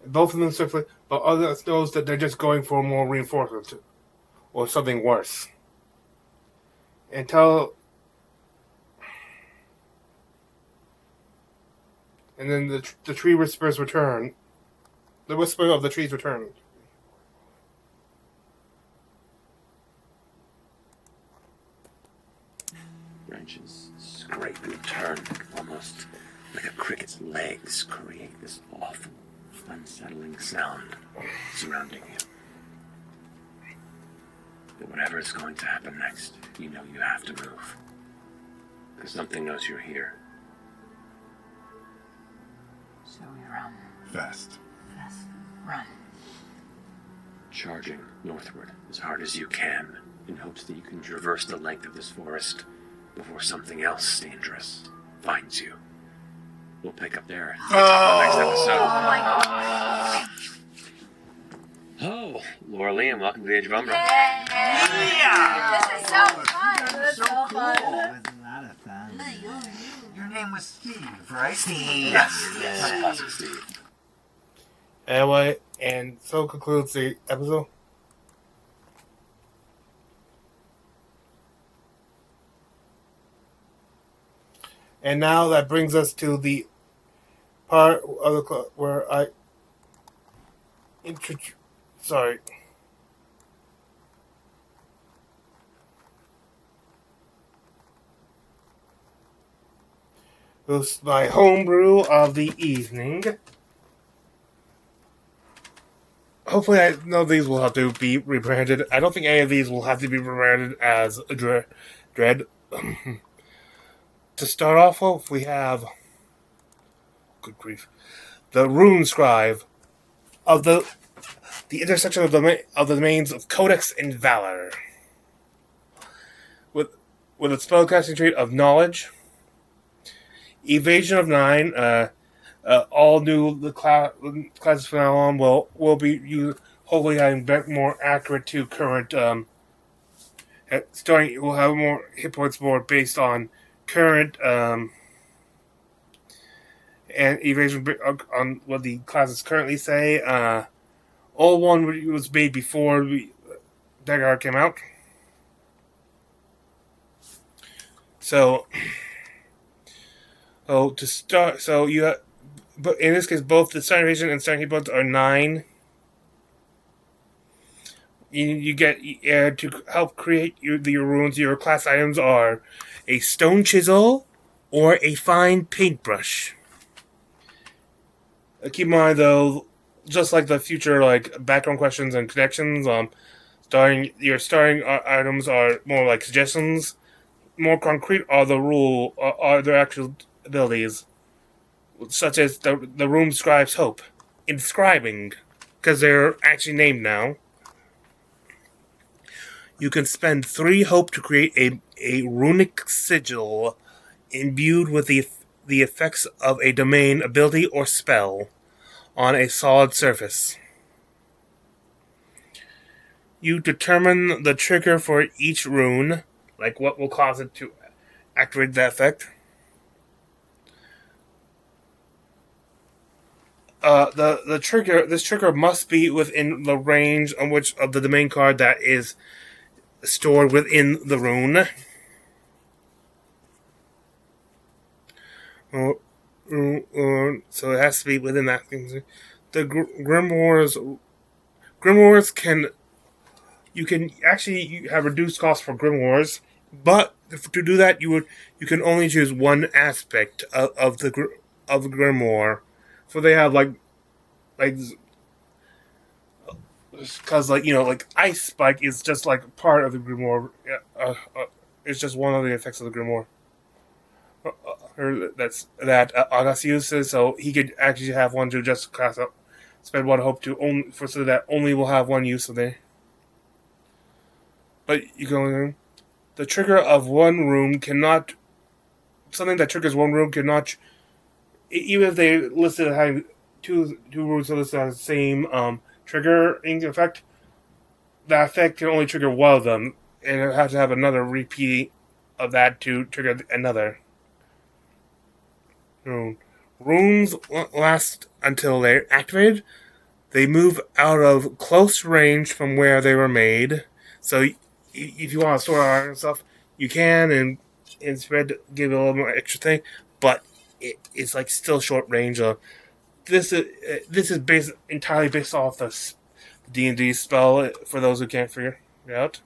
both of them start fleeing. But others knows that they're just going for more reinforcement or something worse. And then the tree whispers return. The whisper of the trees return. Branches scrape and turn, almost like a cricket's legs create this awful, unsettling sound surrounding you. But whatever is going to happen next, you know you have to move. Because something knows you're here. So we run. Fast. Run. Charging northward as hard as you can, in hopes that you can traverse the length of this forest before something else dangerous finds you. We'll pick up there in the next episode. Oh my god. Oh, Laura Lee, and welcome to the Age of Umbra. Yeah! This is so fun! So cool. It was a lot of fun. Your name was Steve, right? Steve. Yes. Classic Steve. Anyway, and so concludes the episode. And now that brings us to the part of the where I introduce. Sorry. This is my homebrew of the evening. Hopefully, I know these will have to be rebranded. I don't think any of these will have to be rebranded as Dread. To start off with, we have, good grief, the Rune Scribe of the intersection of the domains of Codex and Valor, with a spellcasting trait of Knowledge, Evasion of 9. All new classes from now on will be used, hopefully having more accurate to current. We'll have more hit points more based on current and evasion on what the classes currently say. Old one was made before Daggerheart came out. So to start, but in this case, both the starting evasion and starting hit points are 9. You get to help create your runes. Your class items are a stone chisel or a fine paintbrush. Keep in mind, though, just like the future, like background questions and connections, your starting items are more like suggestions. More concrete are their actual abilities, such as the Rune Scribe's Hope, inscribing, because they're actually named now. You can spend 3 hope to create a runic sigil imbued with the effects of a domain, ability, or spell on a solid surface. You determine the trigger for each rune, like what will cause it to activate that effect. This trigger must be within the range on which of the domain card that is stored within the rune. So it has to be within that thing. The grimoires you can actually have reduced cost for grimoires, but to do that you can only choose one aspect of the grimoire. So they have like, because like like Ice Spike is just like part of the Grimoire. It's just one of the effects of the Grimoire. That August uses, so he could actually have one to just cast up, spend one hope to only for so that only will have one use of there. But you can the trigger of one room cannot something that triggers one room cannot even if they listed as having two rooms listed as the same triggering effect. That effect can only trigger one of them, and it has to have another repeat of that to trigger another. Runes last until they're activated. They move out of close range from where they were made. So if you want to store art and stuff, you can, and instead give it a little more extra thing. But it's like still short range. This is entirely based off the D&D spell. For those who can't figure it out.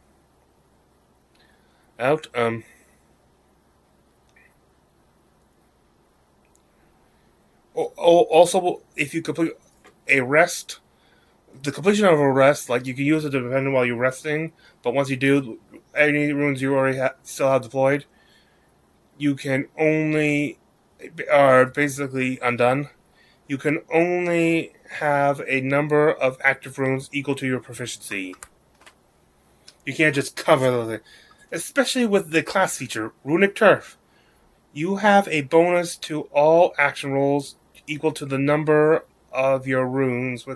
Also, if you complete a rest, the completion of a rest, like you can use it to defend while you're resting, but once you do, any runes you already still have deployed, you can only are basically undone. You can only have a number of active runes equal to your proficiency. You can't just cover those, especially with the class feature, Runic Turf. You have a bonus to all action rolls equal to the number of your runes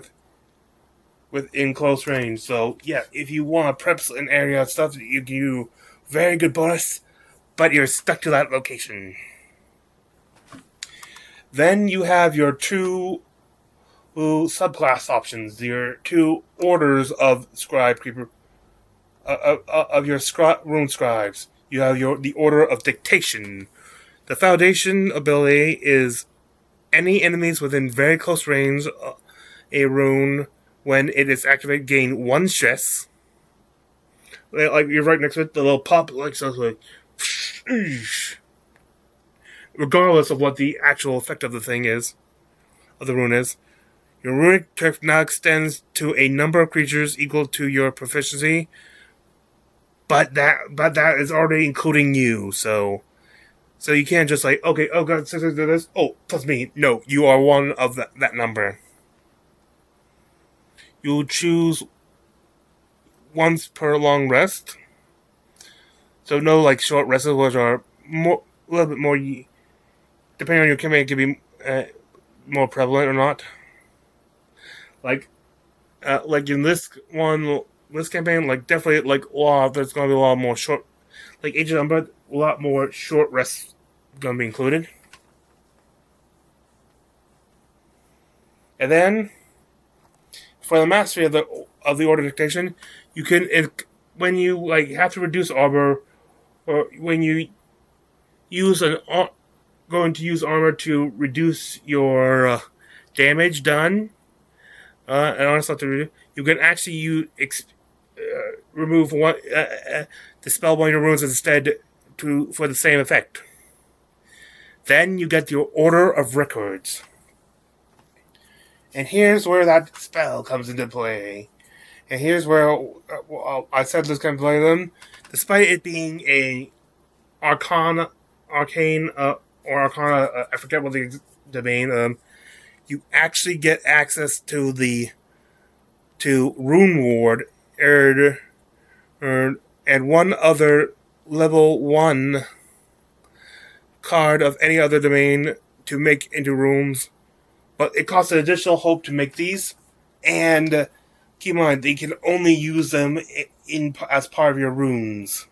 within close range. So yeah, if you want to prep an area of stuff, you do very good bonus, but you're stuck to that location. Then you have your two subclass options, your two orders of scribe creeper of your rune scribes. You have the order of dictation. The foundation ability is any enemies within very close range a rune when it is activated gain 1 stress. Like you're right next to it, the little pop like sounds like regardless of what the actual effect of the thing is, of the rune is. Your runic turf now extends to a number of creatures equal to your proficiency, but that is already including you, so you can't just like, okay, oh god, do this, oh, plus me. No, you are one of that number. You'll choose once per long rest. So no like short rests, which are a little bit more, depending on your campaign, it can be more prevalent or not. Like in this campaign, like definitely like there's gonna be a lot more short, like Age of Umbra, a lot more short rests gonna be included. And then for the mastery of the order dictation, you can when you like have to reduce armor, or when you use going to use armor to reduce your damage done, and honestly, you can actually remove one dispel one of your runes instead for the same effect. Then you get your order of records. And here's where that spell comes into play. And here's where I said this can play them. Despite it being a arcane, I forget what the domain, you actually get access to Rune Ward and one other level 1 card of any other domain to make into rooms. But it costs an additional hope to make these, and keep in mind, they can only use them as part of your runes.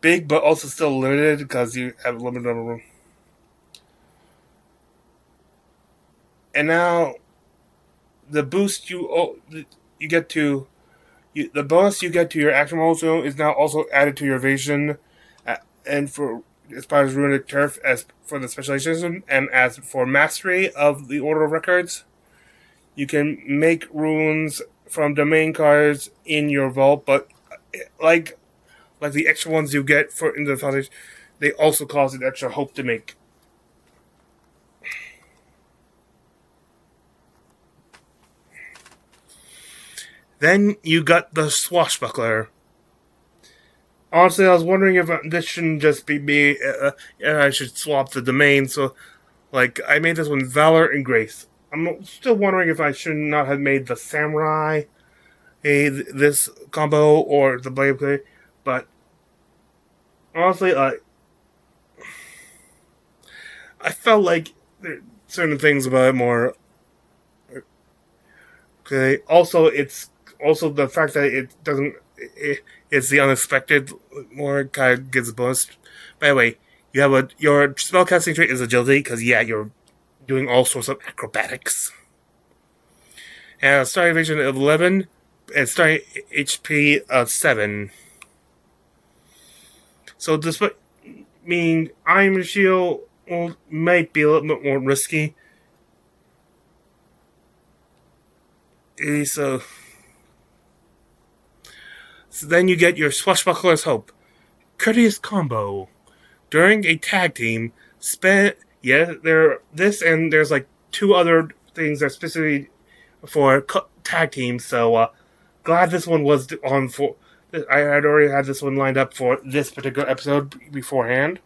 Big, but also still limited, because you have a limited number of rooms. And now, the boost you get to, the bonus you get to your action roll zone is now also added to your evasion, and as far as Runic Turf, as for the specialization, and as for mastery of the Order of Records, you can make runes from domain cards in your vault, but like the extra ones you get in the foundation, they also cost an extra hope to make. Then you got the Swashbuckler. Honestly, I was wondering if this shouldn't just be me. I should swap the domain. So, like, I made this one Valor and Grace. I'm still wondering if I should not have made the Samurai this combo or the Blade Play. But, honestly, I felt like certain things about it more. Okay. Also, it's also the fact that it doesn't. It's the unexpected more kind of gets a bonus. By the way, you have your spellcasting trait is agility because you're doing all sorts of acrobatics. And a starting evasion of 11 and starting HP of 7. So despite meaning Iron Shield might be a little bit more risky. So then you get your Swashbuckler's Hope. Courteous combo. During a tag team, there's like 2 other things that are specifically for tag teams, so glad this one was on for. I had already had this one lined up for this particular episode beforehand.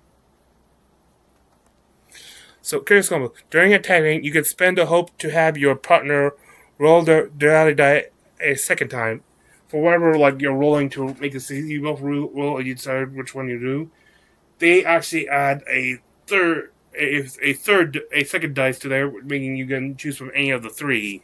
So, Courteous combo. During a tag team, you can spend a hope to have your partner roll their duality die a second time. For whatever you're rolling to make it easy, you both roll and you decide which one you do. They actually add a second dice to there, meaning you can choose from any of the 3.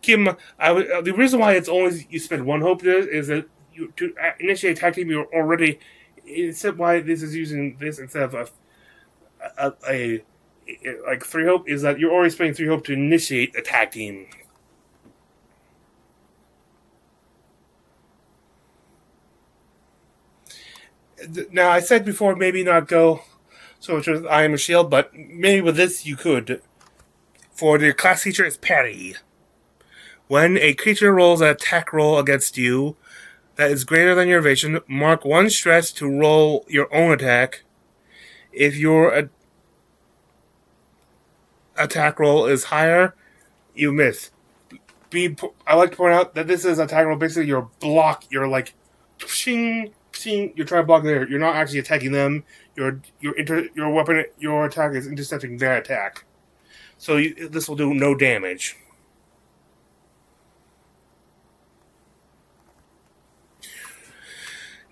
The reason why it's only you spend 1 hope is that to initiate attack team you're already. Except why this is using this instead of a 3 hope is that you're already spending 3 hope to initiate a tag team. Now, I said before maybe not go so much with I Am a Shield, but maybe with this you could. For the class feature is Parry. When a creature rolls an attack roll against you that is greater than your evasion, mark 1 stress to roll your own attack. If your attack roll is higher, you miss. I like to point out that this is attack roll. Basically, your block. You're like, shing, shing. You're trying to block there. You're not actually attacking them. Your weapon, your attack is intercepting their attack. So this will do no damage.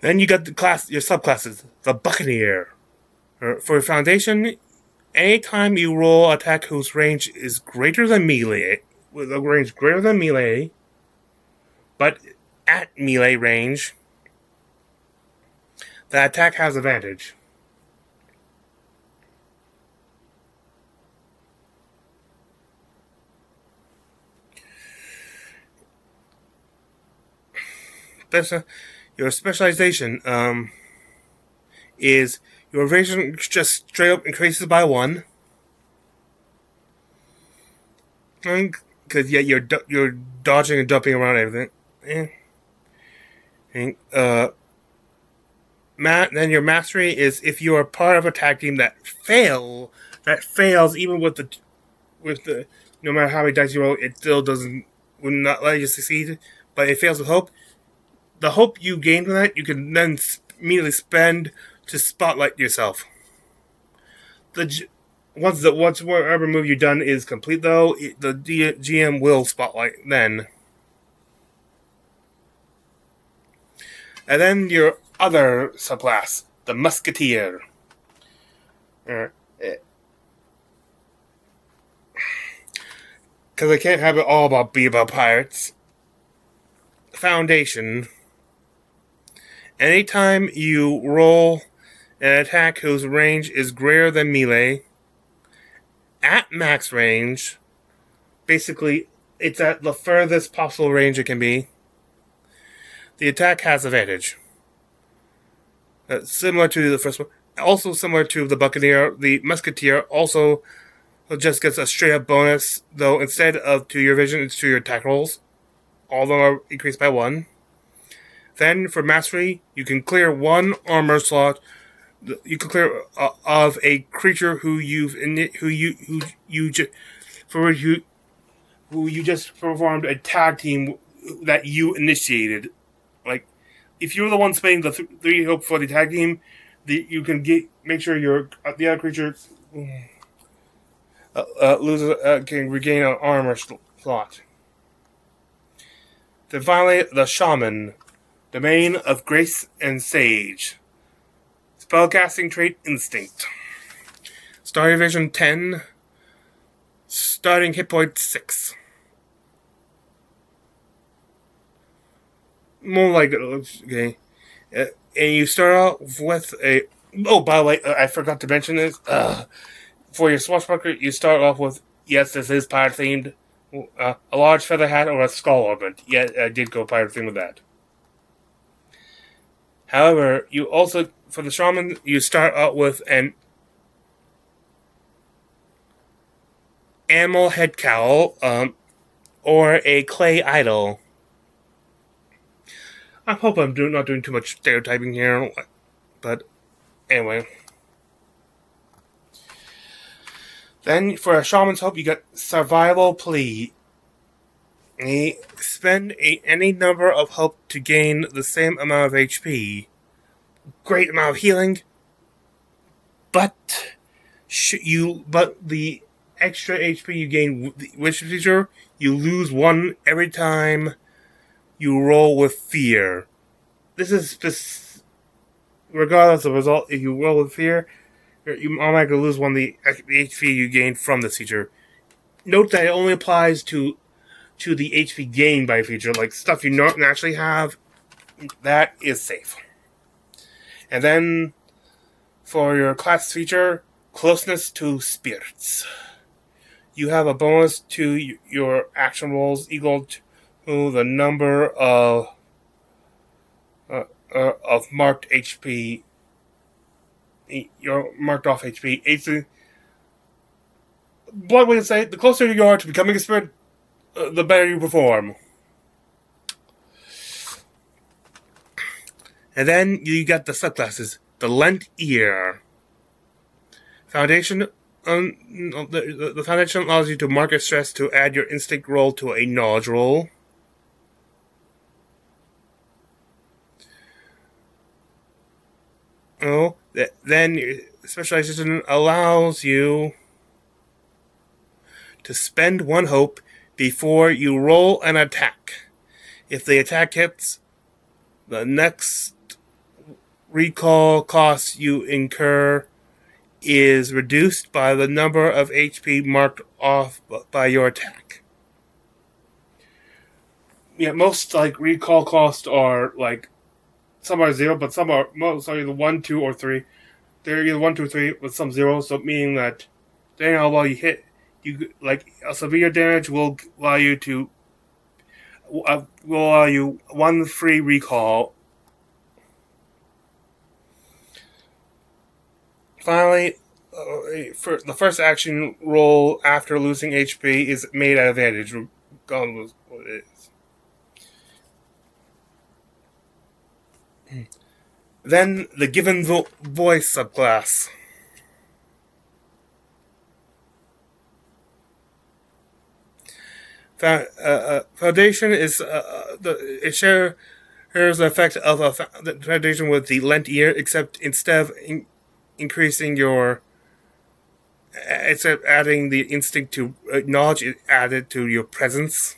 Then you got your subclasses. The Buccaneer. For Foundation, anytime you roll an attack whose range is greater than melee, with a range greater than melee, but at melee range, the attack has advantage. Your specialization is your evasion just straight up increases by 1. Because you're dodging and dumping around everything. Then your mastery is if you are part of a tag team that fails even with the no matter how many dice you roll, it still would not let you succeed, but it fails with hope. The hope you gain from that, you can then immediately spend to spotlight yourself. Once whatever move you've done is complete, though, the GM will spotlight then. And then your other subclass, the Musketeer. Because I can't have it all be about pirates. Foundation. Anytime you roll an attack whose range is greater than melee, at max range, basically it's at the furthest possible range it can be, the attack has advantage. Similar to the first one. Also similar to the Buccaneer, the Musketeer also just gets a straight up bonus, though instead of to your vision, it's to your attack rolls. All of them are increased by 1. Then, for Mastery, you can clear 1 armor slot. You can clear of a creature who you for who you just performed a tag team that you initiated. Like, if you're the one spending the 3 hope for the tag team, you can make sure the other creature can regain an armor slot. Then finally, the Shaman, Domain of Grace and Sage. Spellcasting trait Instinct. Starting Vision 10. Starting hit point 6. More like okay. And you start off with a. Oh, by the way, I forgot to mention this. For your Swashbuckler, you start off with, yes, this is pirate themed, a large feather hat or a skull ornament. Yeah, I did go pirate themed with that. However, you also, for the Shaman, you start out with an animal head cowl, or a clay idol. I hope I'm not doing too much stereotyping here, but anyway. Then, for a Shaman's Hope, you get Survival Plea. You spend any number of hope to gain the same amount of HP. Great amount of healing. But the extra HP you gain with the feature, you lose 1 every time you roll with fear. This is regardless of the result. If you roll with fear, you automatically lose 1 of the HP you gain from this feature. Note that it only applies to the HP gained by a feature, like stuff you not naturally have. That is safe. And then for your class feature, Closeness to Spirits. You have a bonus to your action rolls equal to the number of marked HP. Your marked off HP. Blunt way to say it, the closer you are to becoming a spirit, the better you perform. And then you got the subclasses. The Lent Ear. Foundation. The Foundation allows you to mark a stress to add your instinct roll to a knowledge roll. Then Specialization allows you to spend 1 hope before you roll an attack. If the attack hits, the next recall cost you incur is reduced by the number of HP marked off by your attack. Yeah, most recall costs are some are 0, but some are either 1, 2, or 3. They're either 1, 2, 3 with some 0, so meaning that depending on how well you hit, a severe damage will allow you 1 free recall. Finally, for the first action roll after losing HP is made at advantage, regardless of what it is. Then the Given Voice subclass. Foundation is it shares the effect of the Foundation with the Lent Ear, except instead of increasing your, instead of adding the instinct to knowledge, it added to your presence.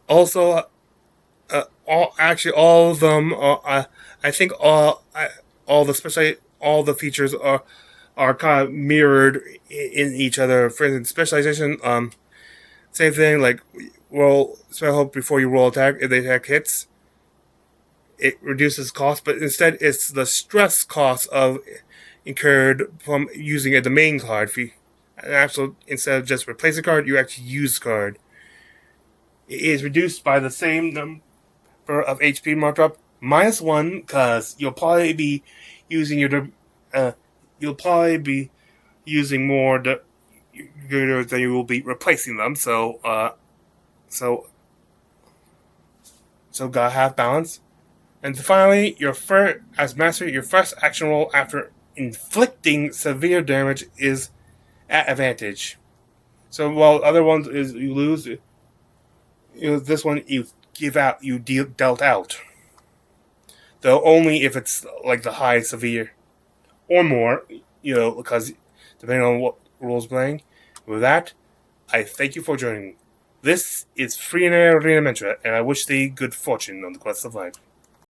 Also, all of them are, I think all the features are kind of mirrored in each other. For instance, Specialization, same thing, roll spell hope before you roll attack. If the attack hits, it reduces cost, but instead it's the stress cost of incurred from using a domain card. Instead of just replace a card, you actually use the card. It is reduced by the same number of HP marked up, -1, because you'll probably be using more than you will be replacing them. So gotta have balance. And finally, as master, your first action roll after inflicting severe damage is at advantage. So while other ones is you lose, this one you give out, you dealt out. Though only if it's like the high severe or more, because depending on what rules playing. With that, I thank you for joining me. This is Free and Arena Mentra, and I wish thee good fortune on the quest of life.